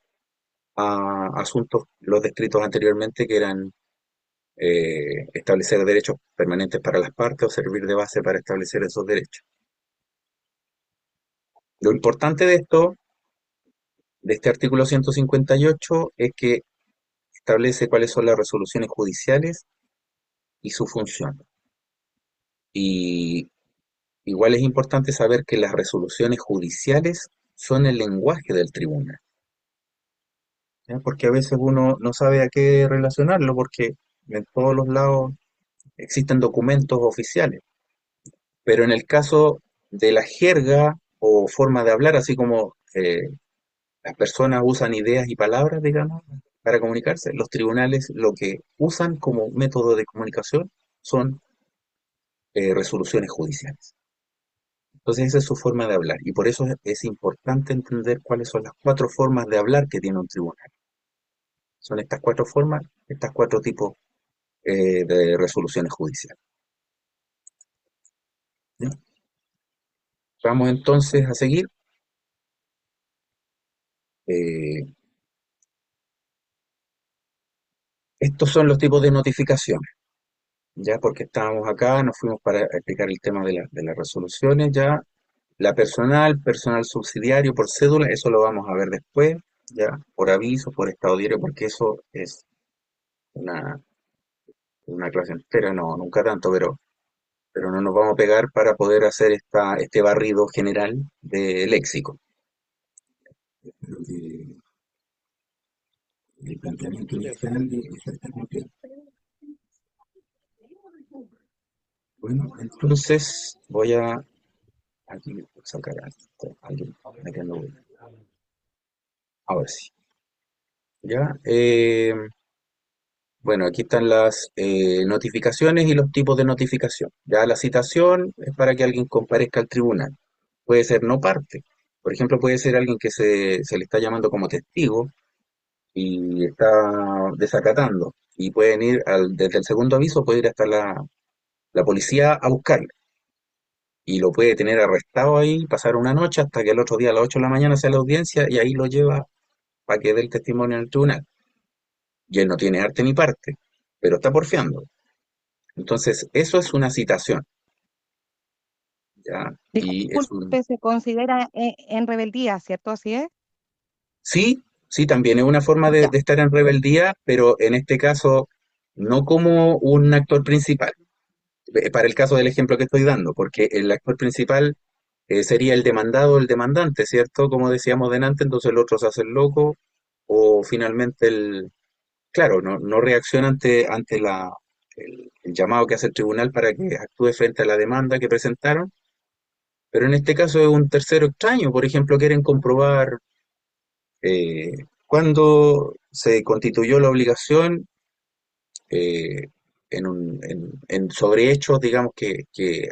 a asuntos, los descritos anteriormente, que eran establecer derechos permanentes para las partes o servir de base para establecer esos derechos. Lo importante de esto, de este artículo 158, es que establece cuáles son las resoluciones judiciales y su función. Y igual es importante saber que las resoluciones judiciales son el lenguaje del tribunal, ¿ya? Porque a veces uno no sabe a qué relacionarlo, porque en todos los lados existen documentos oficiales, pero en el caso de la jerga o forma de hablar, así como las personas usan ideas y palabras, digamos, para comunicarse, los tribunales lo que usan como método de comunicación son resoluciones judiciales. Entonces esa es su forma de hablar y por eso es importante entender cuáles son las cuatro formas de hablar que tiene un tribunal. Son estas cuatro formas, estas cuatro tipos de resoluciones judiciales. ¿Ya? Vamos entonces a seguir. Eh, Estos son los tipos de notificaciones, ya porque estábamos acá, nos fuimos para explicar el tema de las resoluciones, ya la personal, personal subsidiario por cédula, eso lo vamos a ver después, ya por aviso, por estado diario, porque eso es una, una clase entera, no, nunca tanto, pero no nos vamos a pegar para poder hacer este barrido general de léxico. El planteamiento inicial de exactamente. Bueno, entonces voy a aquí sacar a alguien metiendo. Ahora sí. Ya. Bueno, aquí están las notificaciones y los tipos de notificación. Ya la citación es para que alguien comparezca al tribunal. Puede ser no parte. Por ejemplo, puede ser alguien que se le está llamando como testigo y está desacatando. Y pueden ir, desde el segundo aviso, puede ir hasta la policía a buscarlo. Y lo puede tener arrestado ahí, pasar una noche hasta que el otro día a las 8 de la mañana sea la audiencia y ahí lo lleva para que dé el testimonio en el tribunal. Y él no tiene arte ni parte, pero está porfiando. Entonces, eso es una citación, ¿ya? Y es un... Disculpe, se considera en rebeldía, ¿cierto? ¿Así es? Sí, sí, también es una forma de, Ya. de estar en rebeldía, pero en este caso no como un actor principal. Para el caso del ejemplo que estoy dando, porque el actor principal sería el demandado o el demandante, ¿cierto? Como decíamos delante, entonces el otro se hace el loco o finalmente claro, no reacciona ante el llamado que hace el tribunal para que actúe frente a la demanda que presentaron, pero en este caso es un tercero extraño, por ejemplo, quieren comprobar eh, cuándo se constituyó la obligación eh, sobre hechos, digamos que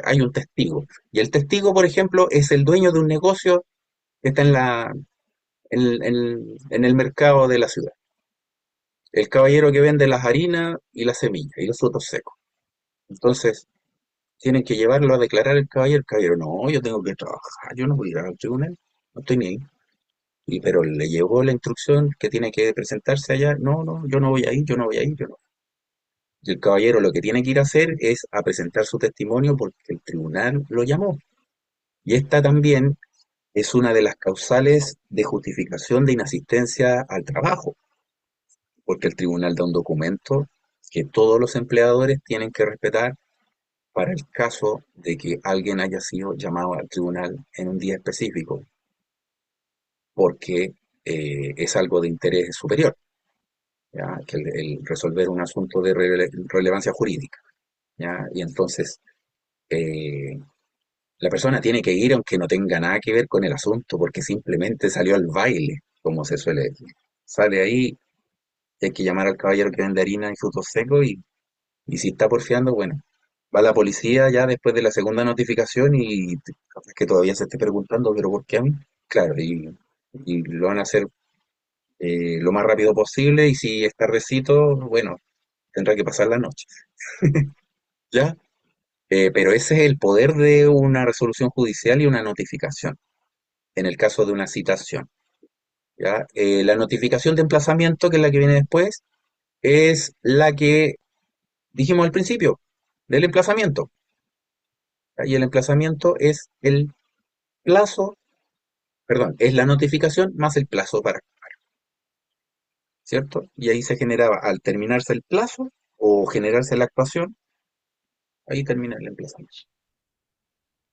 hay un testigo. Y el testigo, por ejemplo, es el dueño de un negocio que está en el mercado de la ciudad. El caballero que vende las harinas y las semillas y los frutos secos. Entonces, tienen que llevarlo a declarar el caballero, no, yo tengo que trabajar, yo no voy a ir al tribunal, no estoy ni ahí. Pero le llegó la instrucción que tiene que presentarse allá, no, no, yo no voy a ir, yo no voy a ir, yo no. Y el caballero lo que tiene que ir a hacer es a presentar su testimonio porque el tribunal lo llamó. Y esta también es una de las causales de justificación de inasistencia al trabajo, porque el tribunal da un documento que todos los empleadores tienen que respetar para el caso de que alguien haya sido llamado al tribunal en un día específico, porque es algo de interés superior, ¿ya? Que el resolver un asunto de relevancia jurídica, ¿ya? Y entonces eh, la persona tiene que ir aunque no tenga nada que ver con el asunto, porque simplemente salió al baile, como se suele decir. Sale ahí, hay que llamar al caballero que vende harina y frutos secos y si está porfiando, bueno, va la policía ya después de la segunda notificación y capaz que todavía se esté preguntando, pero ¿por qué a mí? Claro, y lo van a hacer lo más rápido posible y si está recito, bueno, tendrá que pasar la noche, ¿ya? Pero ese es el poder de una resolución judicial y una notificación, en el caso de una citación, ¿ya? La notificación de emplazamiento, que es la que viene después, es la que dijimos al principio, del emplazamiento, ¿ya? Y el emplazamiento es el plazo perdón, es la notificación más el plazo para, ¿cierto? Y ahí se generaba, al terminarse el plazo o generarse la actuación, ahí termina el emplazamiento.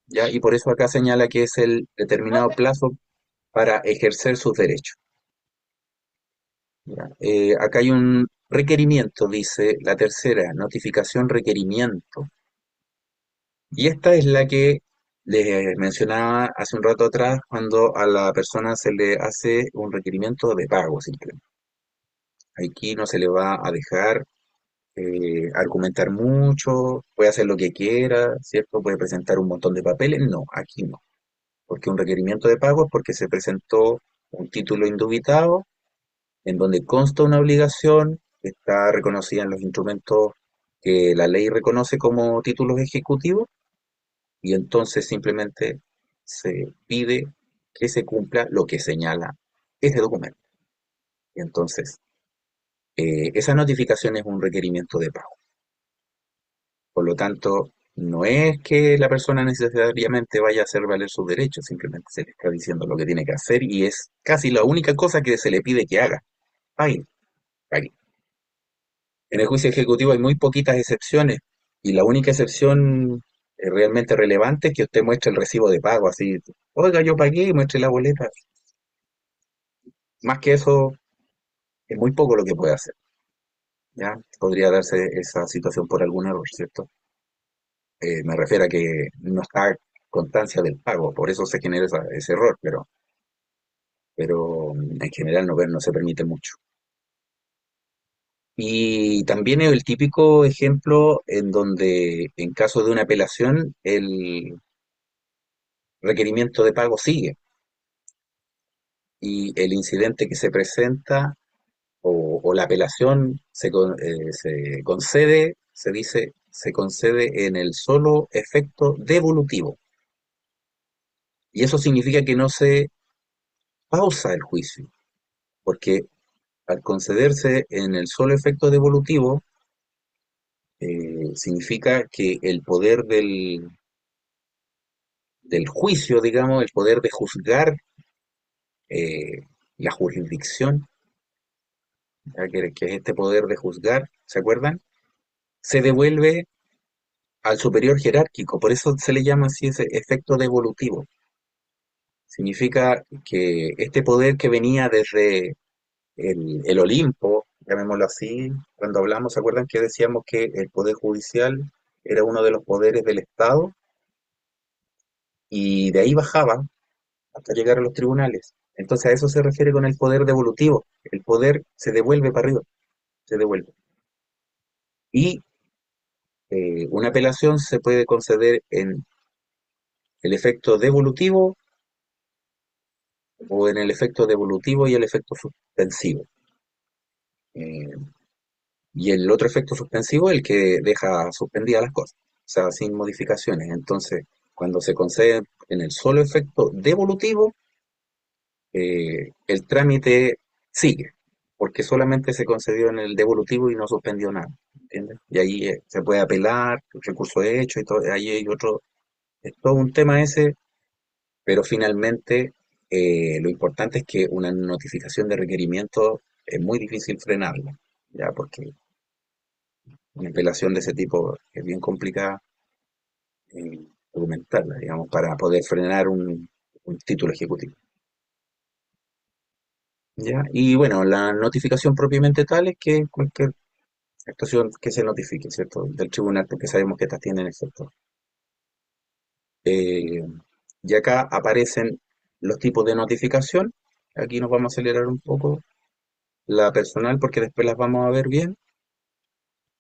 ¿Ya? Y por eso acá señala que es el determinado plazo para ejercer sus derechos. ¿Ya? Acá hay un requerimiento, dice la tercera, notificación requerimiento. Y esta es la que les mencionaba hace un rato atrás, cuando a la persona se le hace un requerimiento de pago, simplemente. Aquí no se le va a dejar argumentar mucho, puede hacer lo que quiera, ¿cierto? Puede presentar un montón de papeles. No, aquí no. Porque un requerimiento de pago es porque se presentó un título indubitado en donde consta una obligación, está reconocida en los instrumentos que la ley reconoce como títulos ejecutivos, y entonces simplemente se pide que se cumpla lo que señala ese documento. Y entonces, esa notificación es un requerimiento de pago. Por lo tanto, no es que la persona necesariamente vaya a hacer valer sus derechos, simplemente se le está diciendo lo que tiene que hacer y es casi la única cosa que se le pide que haga. Pague, pague. En el juicio ejecutivo hay muy poquitas excepciones y la única excepción realmente relevante es que usted muestre el recibo de pago, así, oiga, yo pagué y muestre la boleta. Más que eso, es muy poco lo que puede hacer, ¿ya? Podría darse esa situación por algún error, ¿cierto? Me refiero a que no está constancia del pago, por eso se genera ese error, pero en general no se permite mucho. Y también es el típico ejemplo en donde, en caso de una apelación, el requerimiento de pago sigue y el incidente que se presenta o la apelación se concede, se dice, se concede en el solo efecto devolutivo. Y eso significa que no se pausa el juicio, porque al concederse en el solo efecto devolutivo, significa que el poder del juicio, digamos, el poder de juzgar, eh, la jurisdicción, ya que es este poder de juzgar, ¿se acuerdan? Se devuelve al superior jerárquico, por eso se le llama así ese efecto devolutivo. Significa que este poder que venía desde el Olimpo, llamémoslo así, cuando hablamos, ¿se acuerdan que decíamos que el poder judicial era uno de los poderes del Estado? Y de ahí bajaba hasta llegar a los tribunales. Entonces a eso se refiere con el poder devolutivo. El poder se devuelve para arriba, se devuelve. Y una apelación se puede conceder en el efecto devolutivo o en el efecto devolutivo y el efecto suspensivo. Eh, y el otro efecto suspensivo es el que deja suspendidas las cosas, o sea, sin modificaciones. Entonces, cuando se concede en el solo efecto devolutivo, el trámite sigue, porque solamente se concedió en el devolutivo y no suspendió nada, ¿entiendes? Y ahí se puede apelar, el recurso hecho y todo, ahí hay otro, es todo un tema ese, pero finalmente lo importante es que una notificación de requerimiento es muy difícil frenarla, ya, porque una apelación de ese tipo es bien complicada documentarla, digamos, para poder frenar un título ejecutivo. ¿Ya? Y bueno, la notificación propiamente tal es que cualquier actuación que se notifique, ¿cierto? Del tribunal, porque sabemos que estas tienen efecto. Eh, y acá aparecen los tipos de notificación. Aquí nos vamos a acelerar un poco la personal porque después las vamos a ver bien.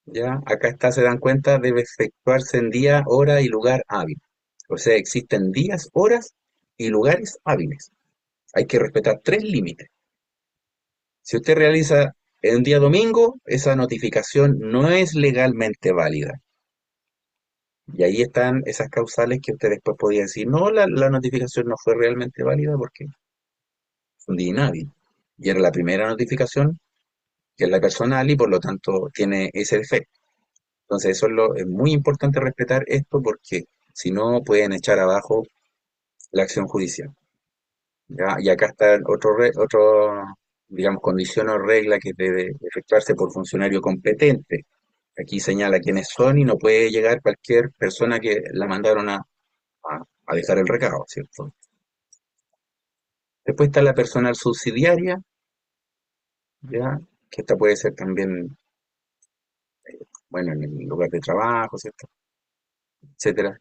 Ya, acá está, se dan cuenta, debe efectuarse en día, hora y lugar hábil. O sea, existen días, horas y lugares hábiles. Hay que respetar tres límites. Si usted realiza en un día domingo, esa notificación no es legalmente válida. Y ahí están esas causales que usted después podría decir, no, la notificación no fue realmente válida porque fue un día inhábil. Y era la primera notificación que es la personal y por lo tanto tiene ese defecto. Entonces es muy importante respetar esto porque si no pueden echar abajo la acción judicial. ¿ya? Y acá está digamos, condición o regla que debe efectuarse por funcionario competente. Aquí señala quiénes son y no puede llegar cualquier persona que la mandaron a dejar el recado, ¿cierto? Después está la personal subsidiaria, ¿ya? Que esta puede ser también, bueno, en el lugar de trabajo, ¿cierto? Etcétera,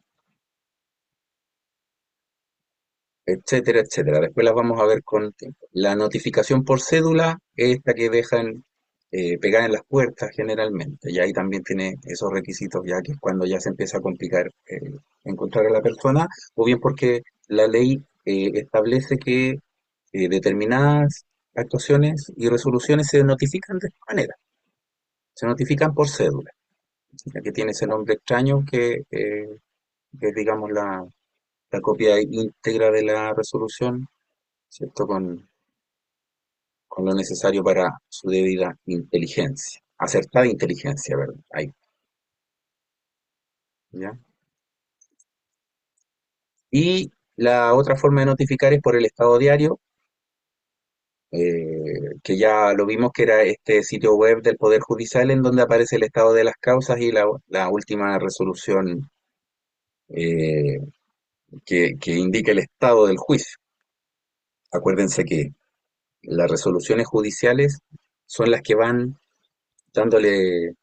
etcétera, etcétera. Después las vamos a ver con tiempo. La notificación por cédula es esta que dejan pegada en las puertas generalmente. Y ahí también tiene esos requisitos, ya que es cuando ya se empieza a complicar encontrar a la persona, o bien porque la ley establece que determinadas actuaciones y resoluciones se notifican de esta manera. Se notifican por cédula, ya que tiene ese nombre extraño que es, digamos, la copia íntegra de la resolución, ¿cierto? Con lo necesario para su debida inteligencia, acertada inteligencia, ¿verdad? Ahí, ¿ya? Y la otra forma de notificar es por el estado diario, que ya lo vimos que era este sitio web del Poder Judicial en donde aparece el estado de las causas y la última resolución eh, que indica el estado del juicio. Acuérdense que las resoluciones judiciales son las que van dándole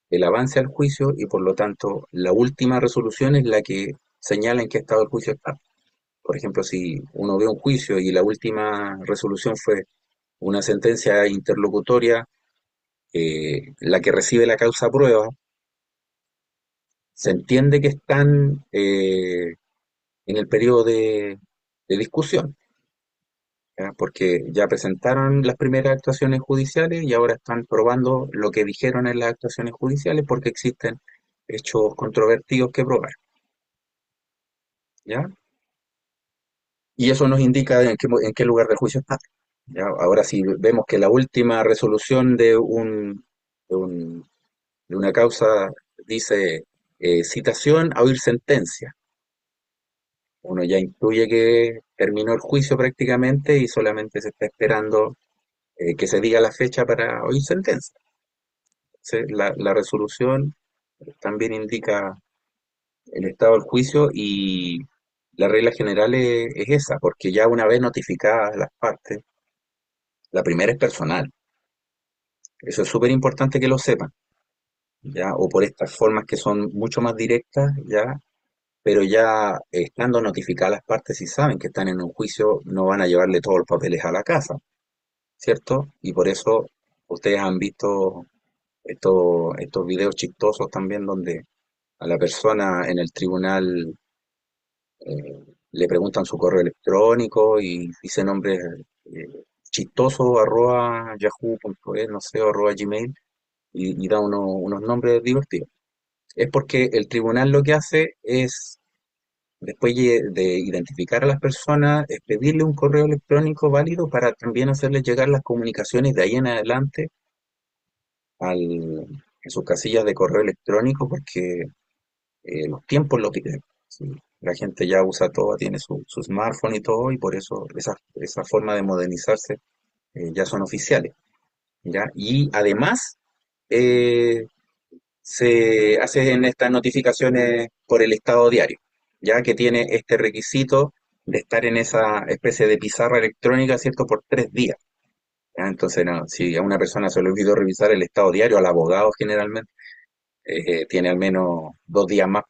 el avance al juicio y por lo tanto la última resolución es la que señala en qué estado el juicio está. Por ejemplo, si uno ve un juicio y la última resolución fue una sentencia interlocutoria, la que recibe la causa prueba, se entiende que están en el periodo de discusión, ¿ya? Porque ya presentaron las primeras actuaciones judiciales y ahora están probando lo que dijeron en las actuaciones judiciales porque existen hechos controvertidos que probar, ¿ya? Y eso nos indica en qué lugar del juicio está. ¿Ya? Ahora, si vemos que la última resolución de un- de una causa dice citación a oír sentencia, uno ya intuye que terminó el juicio prácticamente y solamente se está esperando que se diga la fecha para oír sentencia. Entonces, la resolución también indica el estado del juicio y la regla general es esa, porque ya una vez notificadas las partes, la primera es personal. Eso es súper importante que lo sepan, ¿ya? O por estas formas que son mucho más directas, ¿ya? Pero ya estando notificadas las partes y saben que están en un juicio, no van a llevarle todos los papeles a la casa, ¿cierto? Y por eso ustedes han visto estos videos chistosos también donde a la persona en el tribunal le preguntan su correo electrónico y dice nombre chistoso arroba yahoo.es, no sé, arroba gmail y da unos nombres divertidos. Es porque el tribunal lo que hace es, después de identificar a las personas, es pedirle un correo electrónico válido para también hacerles llegar las comunicaciones de ahí en adelante en sus casillas de correo electrónico, porque los tiempos lo piden. Sí. La gente ya usa todo, tiene su smartphone y todo, y por eso esa forma de modernizarse ya son oficiales. ¿Ya? Y además, eh, se hacen estas notificaciones por el estado diario, ya que tiene este requisito de estar en esa especie de pizarra electrónica, ¿cierto? Por 3 días. ¿Ya? Entonces, no, si a una persona se le olvidó revisar el estado diario, al abogado generalmente, tiene al menos 2 días más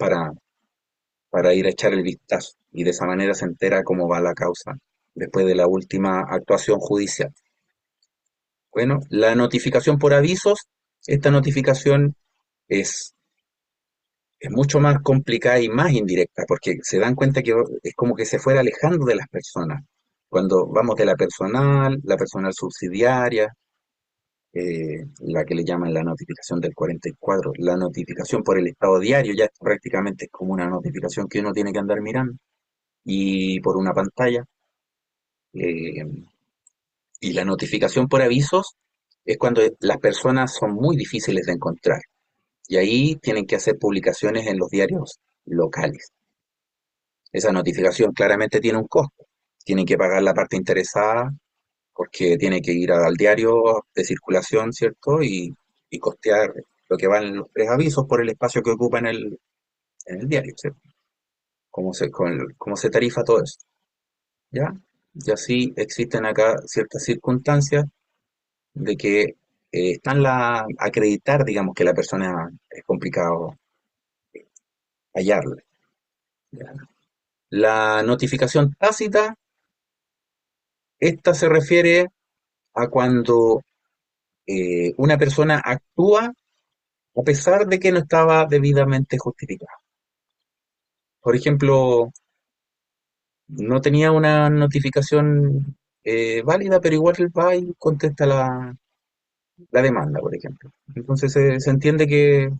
para ir a echar el vistazo y de esa manera se entera cómo va la causa después de la última actuación judicial. Bueno, la notificación por avisos, esta notificación es es mucho más complicada y más indirecta, porque se dan cuenta que es como que se fuera alejando de las personas. Cuando vamos de la personal subsidiaria, la que le llaman la notificación del 44, la notificación por el estado diario, ya prácticamente es como una notificación que uno tiene que andar mirando, y por una pantalla. eh, y la notificación por avisos es cuando las personas son muy difíciles de encontrar, y ahí tienen que hacer publicaciones en los diarios locales. Esa notificación claramente tiene un costo. tiene que pagar la parte interesada porque tiene que ir al diario de circulación, ¿cierto? Y costear lo que van los preavisos por el espacio que ocupa en el diario, ¿cierto? Cómo se tarifa todo eso, ¿ya? Y así existen acá ciertas circunstancias de que están acreditar, digamos, que la persona es complicado hallarla, ¿ya? La notificación tácita, esta se refiere a cuando una persona actúa a pesar de que no estaba debidamente justificado. Por ejemplo, no tenía una notificación válida, pero igual va y contesta la demanda, por ejemplo. Entonces se entiende que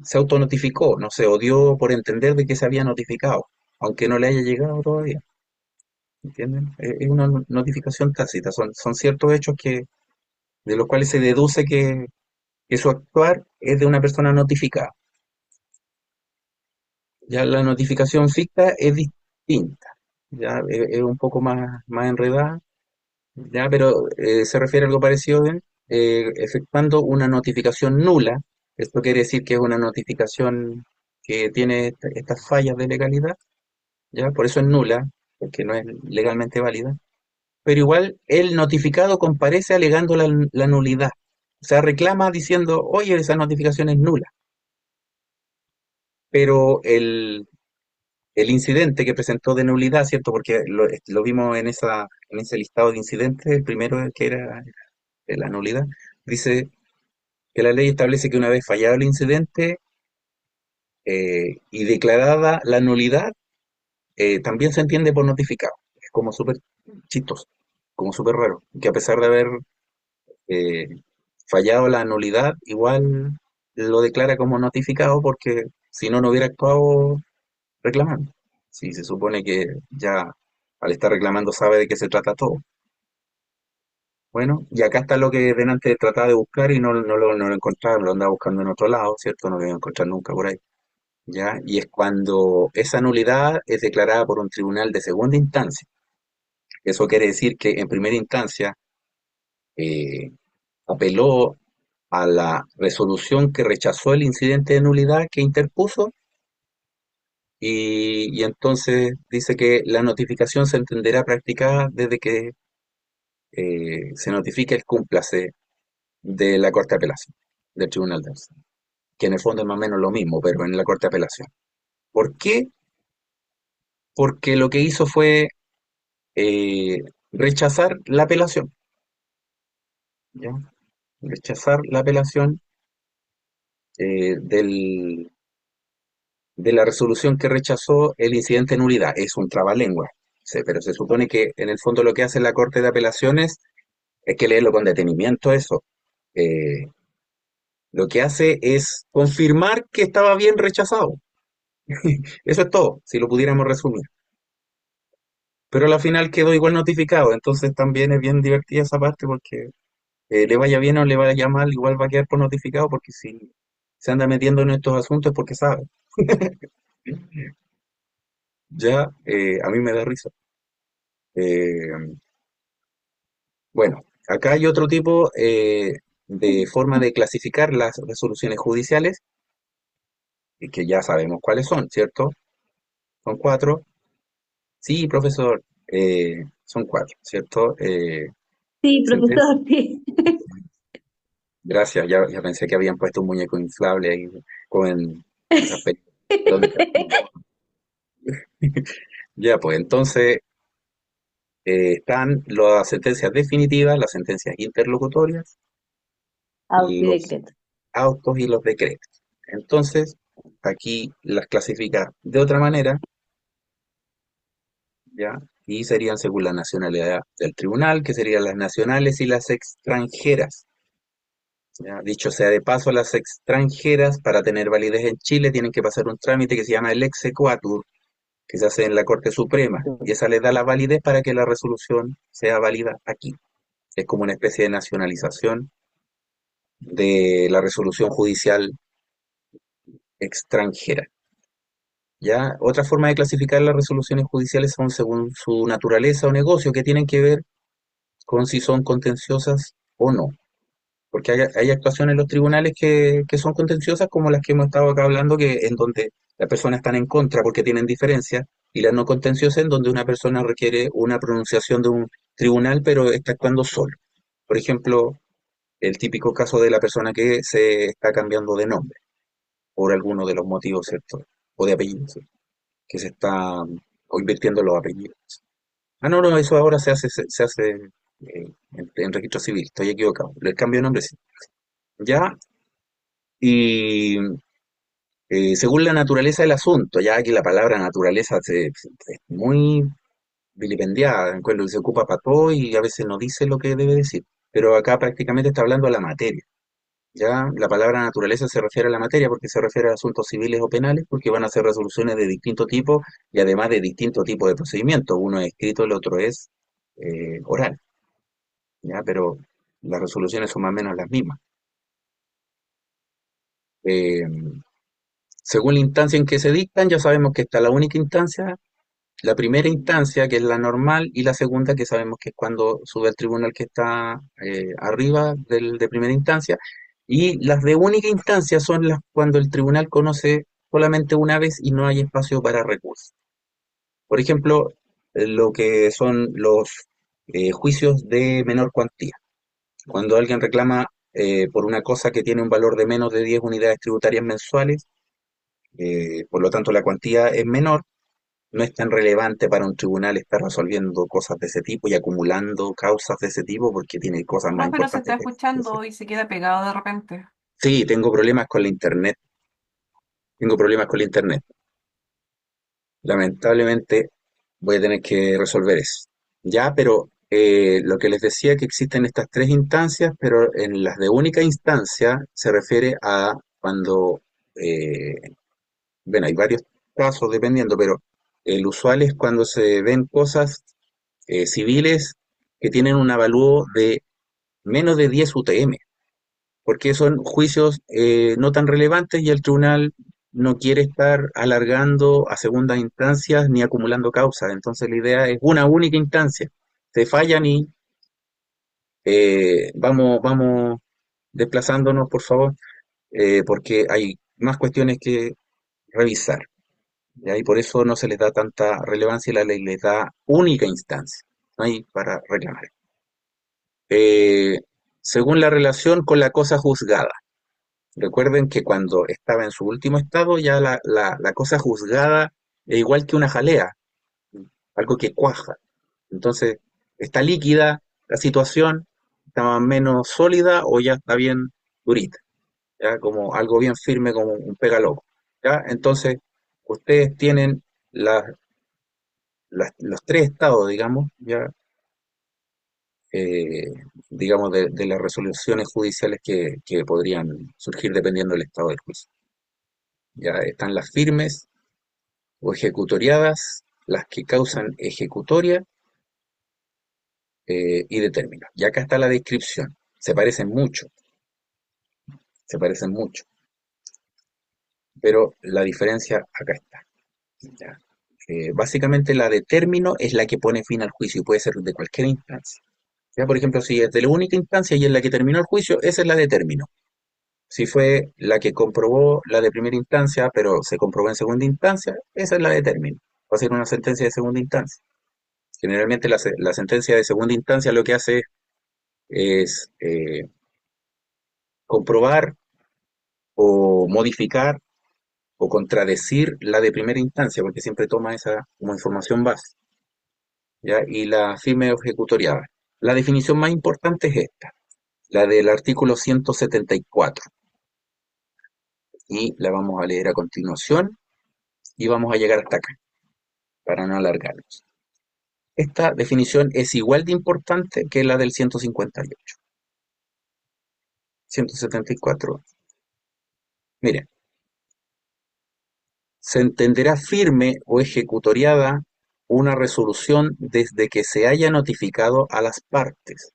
se autonotificó, no sé, o dio por entender de que se había notificado, aunque no le haya llegado todavía. ¿Entienden? Es una notificación tácita, son ciertos hechos de los cuales se deduce que su actuar es de una persona notificada. Ya la notificación ficta es distinta, ya es un poco más enredada, ya, pero se refiere a algo parecido, ¿ven? Efectuando una notificación nula. Esto quiere decir que es una notificación que tiene estas fallas de legalidad, ya, por eso es nula, porque no es legalmente válida. Pero igual el notificado comparece alegando la nulidad. O sea, reclama diciendo, oye, esa notificación es nula. Pero el incidente que presentó de nulidad, ¿cierto? Porque lo vimos en ese listado de incidentes, el primero que era de la nulidad, dice que la ley establece que una vez fallado el incidente y declarada la nulidad, también se entiende por notificado. Es como súper chistoso, como súper raro, que a pesar de haber eh, fallado la nulidad, igual lo declara como notificado porque si no, no hubiera actuado reclamando. Si se supone que ya al estar reclamando sabe de qué se trata todo. Bueno, y acá está lo que delante trataba de buscar y no lo encontraba, lo andaba buscando en otro lado, ¿cierto? No lo iba a encontrar nunca por ahí. ¿Ya? Y es cuando esa nulidad es declarada por un tribunal de segunda instancia. Eso quiere decir que en primera instancia eh, apeló a la resolución que rechazó el incidente de nulidad que interpuso y entonces dice que la notificación se entenderá practicada desde que se notifique el cúmplice de la Corte de Apelación, del Tribunal de Apelación, que en el fondo es más o menos lo mismo, pero en la Corte de Apelación. ¿Por qué? Porque lo que hizo fue eh, rechazar la apelación, ¿ya? Rechazar la apelación de la resolución que rechazó el incidente de nulidad. Es un trabalengua, sí, pero se supone que en el fondo lo que hace la Corte de Apelaciones es que leerlo con detenimiento eso. Eh, lo que hace es confirmar que estaba bien rechazado. Eso es todo, si lo pudiéramos resumir. Pero a la final quedó igual notificado, entonces también es bien divertida esa parte porque le vaya bien o le vaya mal, igual va a quedar por notificado porque si se anda metiendo en estos asuntos es porque sabe. Ya, a mí me da risa. Eh, bueno, acá hay otro tipo de forma de clasificar las resoluciones judiciales, y que ya sabemos cuáles son, ¿cierto? Son cuatro. Sí, profesor, son cuatro, ¿cierto? Sí, Sentencia. profesor, sí. Gracias, ya pensé que habían puesto un muñeco inflable ahí con esas películas. ¿Dónde está? Ya, pues entonces están las sentencias definitivas, las sentencias interlocutorias, Auto y los decreto. autos y los decretos. Entonces, aquí las clasifica de otra manera, ¿ya? Y serían según la nacionalidad del tribunal, que serían las nacionales y las extranjeras. ¿Ya? Dicho sea de paso, las extranjeras, para tener validez en Chile, tienen que pasar un trámite que se llama el exequatur, que se hace en la Corte Suprema, y esa les da la validez para que la resolución sea válida aquí. Es como una especie de nacionalización de la resolución judicial extranjera. ¿Ya? Otra forma de clasificar las resoluciones judiciales son según su naturaleza o negocio, que tienen que ver con si son contenciosas o no. Porque hay actuaciones en los tribunales que son contenciosas, como las que hemos estado acá hablando, que en donde las personas están en contra porque tienen diferencias, y las no contenciosas en donde una persona requiere una pronunciación de un tribunal, pero está actuando solo. Por ejemplo, el típico caso de la persona que se está cambiando de nombre por alguno de los motivos, ¿cierto? O de apellido, ¿cierto? Que se está o invirtiendo los apellidos. Ah, no, no, eso ahora se hace en registro civil, estoy equivocado. El cambio de nombre sí. Ya, y según la naturaleza del asunto, ya que la palabra naturaleza es muy vilipendiada, encuentro que se ocupa para todo y a veces no dice lo que debe decir. Pero acá prácticamente está hablando de la materia. Ya la palabra naturaleza se refiere a la materia porque se refiere a asuntos civiles o penales, porque van a ser resoluciones de distinto tipo y además de distinto tipo de procedimientos. Uno es escrito, el otro es oral, ya, pero las resoluciones son más o menos las mismas. Eh, Según la instancia en que se dictan, ya sabemos que está la única instancia, la primera instancia, que es la normal, y la segunda, que sabemos que es cuando sube el tribunal que está arriba de primera instancia. Y las de única instancia son las cuando el tribunal conoce solamente una vez y no hay espacio para recursos. Por ejemplo, lo que son los juicios de menor cuantía. Cuando alguien reclama por una cosa que tiene un valor de menos de 10 unidades tributarias mensuales, por lo tanto la cuantía es menor, no es tan relevante para un tribunal estar resolviendo cosas de ese tipo y acumulando causas de ese tipo porque tiene cosas más Profe no se importantes está que hacer. escuchando y se queda pegado de repente. Sí, tengo problemas con la internet. Tengo problemas con la internet. Lamentablemente voy a tener que resolver eso. Ya, pero lo que les decía que existen estas tres instancias, pero en las de única instancia se refiere a cuando, eh, bueno, hay varios casos dependiendo, pero el usual es cuando se ven cosas civiles que tienen un avalúo de menos de 10 UTM, porque son juicios no tan relevantes y el tribunal no quiere estar alargando a segundas instancias ni acumulando causas. Entonces la idea es una única instancia. Se fallan y vamos desplazándonos, por favor, porque hay más cuestiones que revisar. ¿Ya? Y por eso no se les da tanta relevancia y la ley les da única instancia. No hay para reclamar. Eh, Según la relación con la cosa juzgada. Recuerden que cuando estaba en su último estado, ya la cosa juzgada es igual que una jalea, algo que cuaja. Entonces, está líquida la situación, está más o menos sólida o ya está bien durita, ya como algo bien firme como un pegaloco. ¿Ya? Entonces, ustedes tienen los tres estados, digamos, ya, eh, digamos, de las resoluciones judiciales que podrían surgir dependiendo del estado del juicio. Ya están las firmes o ejecutoriadas, las que causan ejecutoria y de término. Y acá está la descripción. Se parecen mucho, se parecen mucho, pero la diferencia acá está. ¿Ya? Básicamente la de término es la que pone fin al juicio y puede ser de cualquier instancia. ¿Ya? Por ejemplo, si es de la única instancia y es la que terminó el juicio, esa es la de término. Si fue la que comprobó la de primera instancia, pero se comprobó en segunda instancia, esa es la de término. Va a ser una sentencia de segunda instancia. Generalmente la sentencia de segunda instancia lo que hace es comprobar o modificar o contradecir la de primera instancia, porque siempre toma esa como información base, ¿ya? Y la firme ejecutoriada. La definición más importante es esta, la del artículo 174, y la vamos a leer a continuación y vamos a llegar hasta acá, para no alargarnos. Esta definición es igual de importante que la del 158. 174. Miren, se entenderá firme o ejecutoriada una resolución desde que se haya notificado a las partes,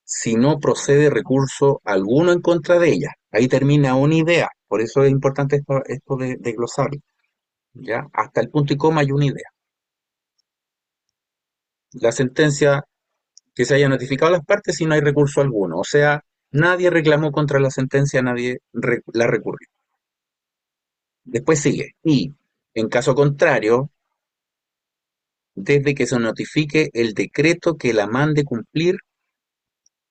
si no procede recurso alguno en contra de ella. Ahí termina una idea, Por eso es importante esto de glosarlo, ¿ya? Hasta el punto y coma hay una idea. La sentencia que se haya notificado a las partes si no hay recurso alguno. O sea, nadie reclamó contra la sentencia, nadie la recurrió. Después sigue. Y, en caso contrario, desde que se notifique el decreto que la mande cumplir,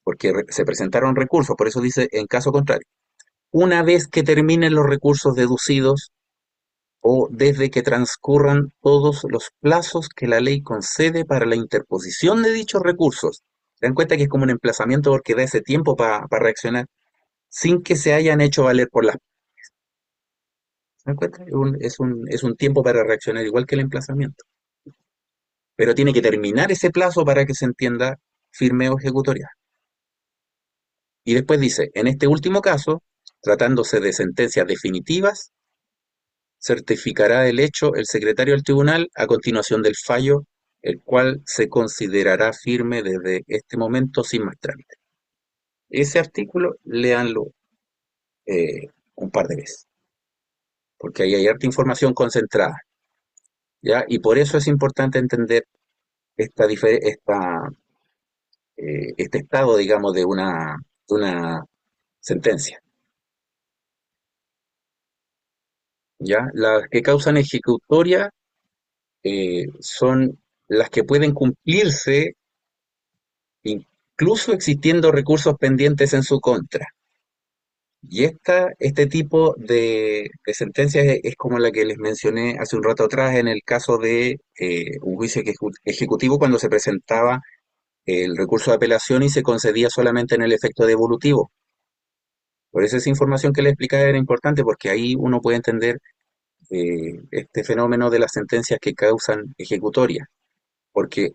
porque se presentaron recursos, por eso dice en caso contrario. Una vez que terminen los recursos deducidos o desde que transcurran todos los plazos que la ley concede para la interposición de dichos recursos. Se dan cuenta que es como un emplazamiento porque da ese tiempo para reaccionar sin que se hayan hecho valer por las... ¿Se dan cuenta? Es un tiempo para reaccionar igual que el emplazamiento. Pero tiene que terminar ese plazo para que se entienda firme o ejecutorial. Y después dice, en este último caso, tratándose de sentencias definitivas, certificará el hecho el secretario del tribunal a continuación del fallo, el cual se considerará firme desde este momento sin más trámite. Ese artículo, léanlo un par de veces, porque ahí hay harta información concentrada, ¿ya? Y por eso es importante entender este estado, digamos, de una sentencia, ¿ya? Las que causan ejecutoria son las que pueden cumplirse incluso existiendo recursos pendientes en su contra. Y este tipo de sentencias es como la que les mencioné hace un rato atrás en el caso de un juicio ejecutivo cuando se presentaba el recurso de apelación y se concedía solamente en el efecto devolutivo. Por eso esa información que les explicaba era importante porque ahí uno puede entender este fenómeno de las sentencias que causan ejecutoria. Porque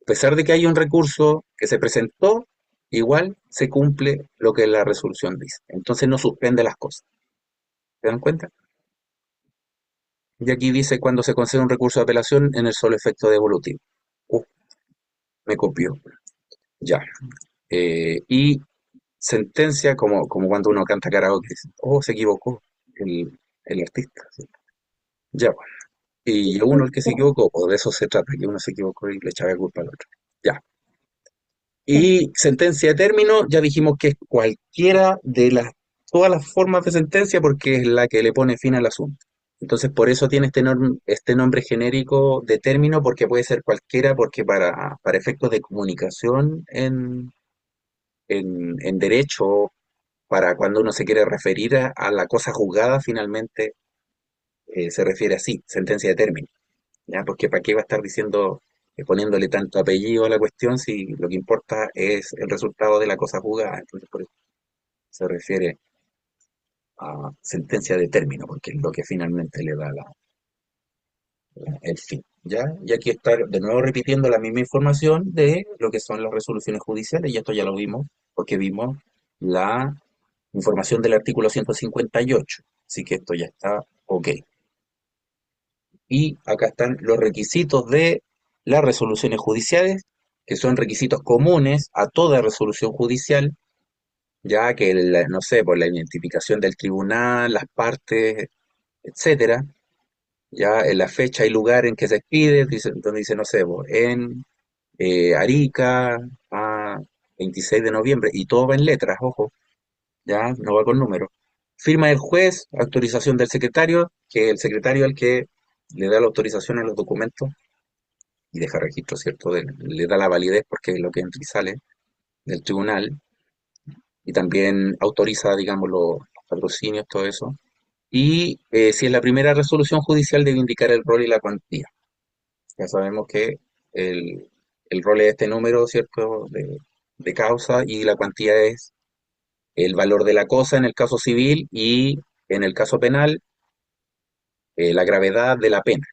a pesar de que hay un recurso que se presentó, igual se cumple lo que la resolución dice. Entonces no suspende las cosas. ¿Se dan cuenta? Y aquí dice cuando se concede un recurso de apelación en el solo efecto devolutivo. Me copió. Ya. Y sentencia como cuando uno canta karaoke. Dice, oh, se equivocó el artista. ¿Sí? Ya, bueno. Y uno el que se equivocó, pues de eso se trata, que uno se equivocó y le echaba culpa al otro. Ya. Y sentencia de término, ya dijimos que es cualquiera de todas las formas de sentencia porque es la que le pone fin al asunto. Entonces, por eso tiene este nombre genérico de término, porque puede ser cualquiera, porque para efectos de comunicación en derecho, para cuando uno se quiere referir a la cosa juzgada, finalmente se refiere así, sentencia de término. ¿Ya? Porque para qué va a estar diciendo, poniéndole tanto apellido a la cuestión si lo que importa es el resultado de la cosa juzgada. Entonces, por eso se refiere a sentencia de término, porque es lo que finalmente le da el fin. ¿Ya? Y aquí está de nuevo repitiendo la misma información de lo que son las resoluciones judiciales, y esto ya lo vimos, porque vimos la información del artículo 158. Así que esto ya está ok. Y acá están los requisitos de las resoluciones judiciales, que son requisitos comunes a toda resolución judicial, ya que, no sé, por la identificación del tribunal, las partes, etcétera, ya en la fecha y lugar en que se expide, donde dice, no sé, en Arica, a 26 de noviembre, y todo va en letras, ojo, ya no va con números. Firma del juez, autorización del secretario, que el secretario es el que le da la autorización a los documentos y deja registro, ¿cierto? Le da la validez porque es lo que entra y sale del tribunal y también autoriza, digamos, los patrocinios, todo eso. Y si es la primera resolución judicial, debe indicar el rol y la cuantía. Ya sabemos que el, el rol es este número, ¿cierto? De causa y la cuantía es el valor de la cosa en el caso civil y en el caso penal, la gravedad de la pena.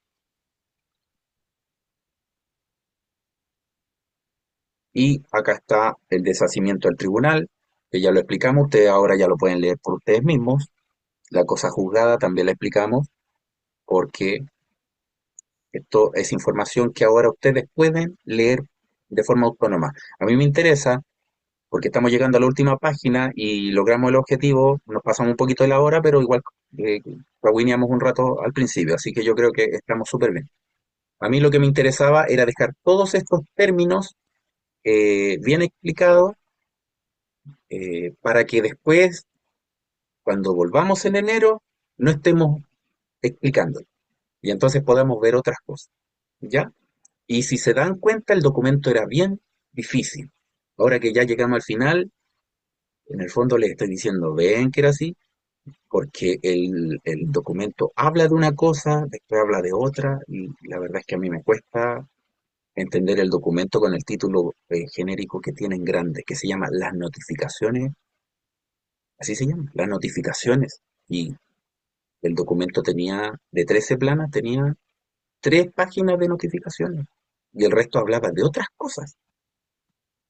Y acá está el deshacimiento del tribunal, que ya lo explicamos, ustedes ahora ya lo pueden leer por ustedes mismos. La cosa juzgada también la explicamos, porque esto es información que ahora ustedes pueden leer de forma autónoma. A mí me interesa porque estamos llegando a la última página y logramos el objetivo, nos pasamos un poquito de la hora, pero igual eh, cahuineamos un rato al principio, así que yo creo que estamos súper bien. A mí lo que me interesaba era dejar todos estos términos bien explicados para que después, cuando volvamos en enero, no estemos explicando y entonces podamos ver otras cosas, ¿ya? Y si se dan cuenta, el documento era bien difícil. Ahora que ya llegamos al final, en el fondo les estoy diciendo, ven que era así, porque el documento habla de una cosa, después habla de otra, y la verdad es que a mí me cuesta entender el documento con el título genérico que tienen grande, que se llama Las notificaciones, así se llama, las notificaciones. Y el documento tenía, de 13 planas, tenía 3 páginas de notificaciones, y el resto hablaba de otras cosas.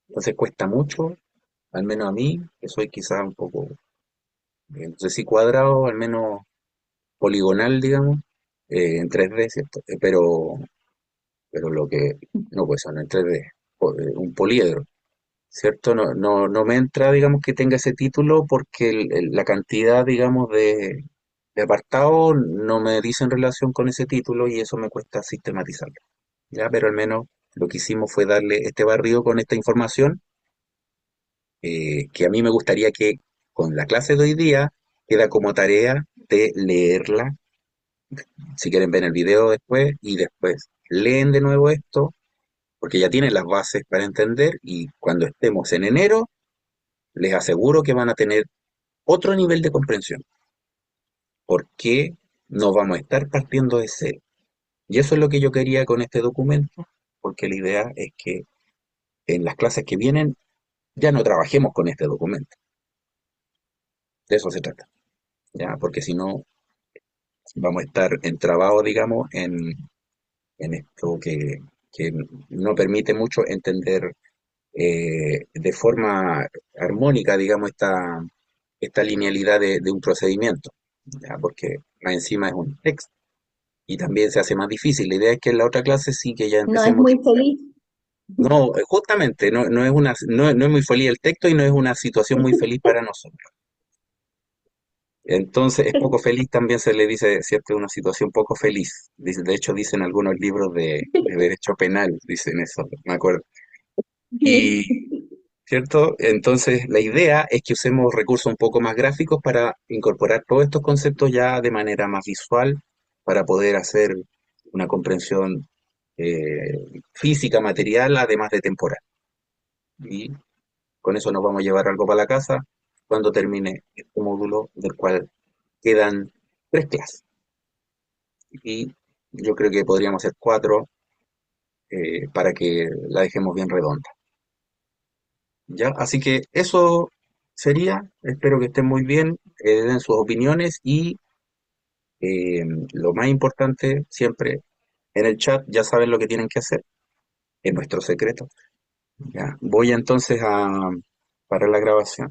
Entonces cuesta mucho, al menos a mí, que soy quizá un poco, no sé si cuadrado, al menos poligonal, digamos, en 3D, ¿cierto? Pero lo que, no, pues son en 3D, un poliedro, ¿cierto? No me entra, digamos, que tenga ese título porque la cantidad, digamos, de apartados no me dice en relación con ese título y eso me cuesta sistematizarlo, ¿ya? Pero al menos lo que hicimos fue darle este barrido con esta información que a mí me gustaría que con la clase de hoy día queda como tarea de leerla, si quieren ver el video después, y después leen de nuevo esto, porque ya tienen las bases para entender, y cuando estemos en enero, les aseguro que van a tener otro nivel de comprensión, porque no vamos a estar partiendo de cero. Y eso es lo que yo quería con este documento, porque la idea es que en las clases que vienen ya no trabajemos con este documento. De eso se trata, ¿ya? Porque si no, vamos a estar entrabados, digamos, en esto que no permite mucho entender de forma armónica, digamos, esta linealidad de un procedimiento, ¿ya? Porque más encima es un texto y también se hace más difícil. La idea es que en la otra clase sí que ya No es empecemos. muy feliz. No, justamente, no es muy feliz el texto y no es una situación muy feliz para nosotros. Entonces, es poco feliz también se le dice, ¿cierto? Una situación poco feliz. De hecho, dicen algunos libros de derecho penal, dicen eso, me acuerdo. Y, ¿cierto? Entonces, la idea es que usemos recursos un poco más gráficos para incorporar todos estos conceptos ya de manera más visual, para poder hacer una comprensión física, material, además de temporal. Y con eso nos vamos a llevar algo para la casa cuando termine este módulo del cual quedan 3 clases. Y yo creo que podríamos hacer 4 para que la dejemos bien redonda. ¿Ya? Así que eso sería. Espero que estén muy bien, den sus opiniones y eh, lo más importante siempre en el chat ya saben lo que tienen que hacer. Es nuestro secreto. Ya. Voy entonces a parar la grabación.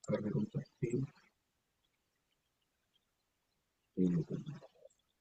A ver, me contó.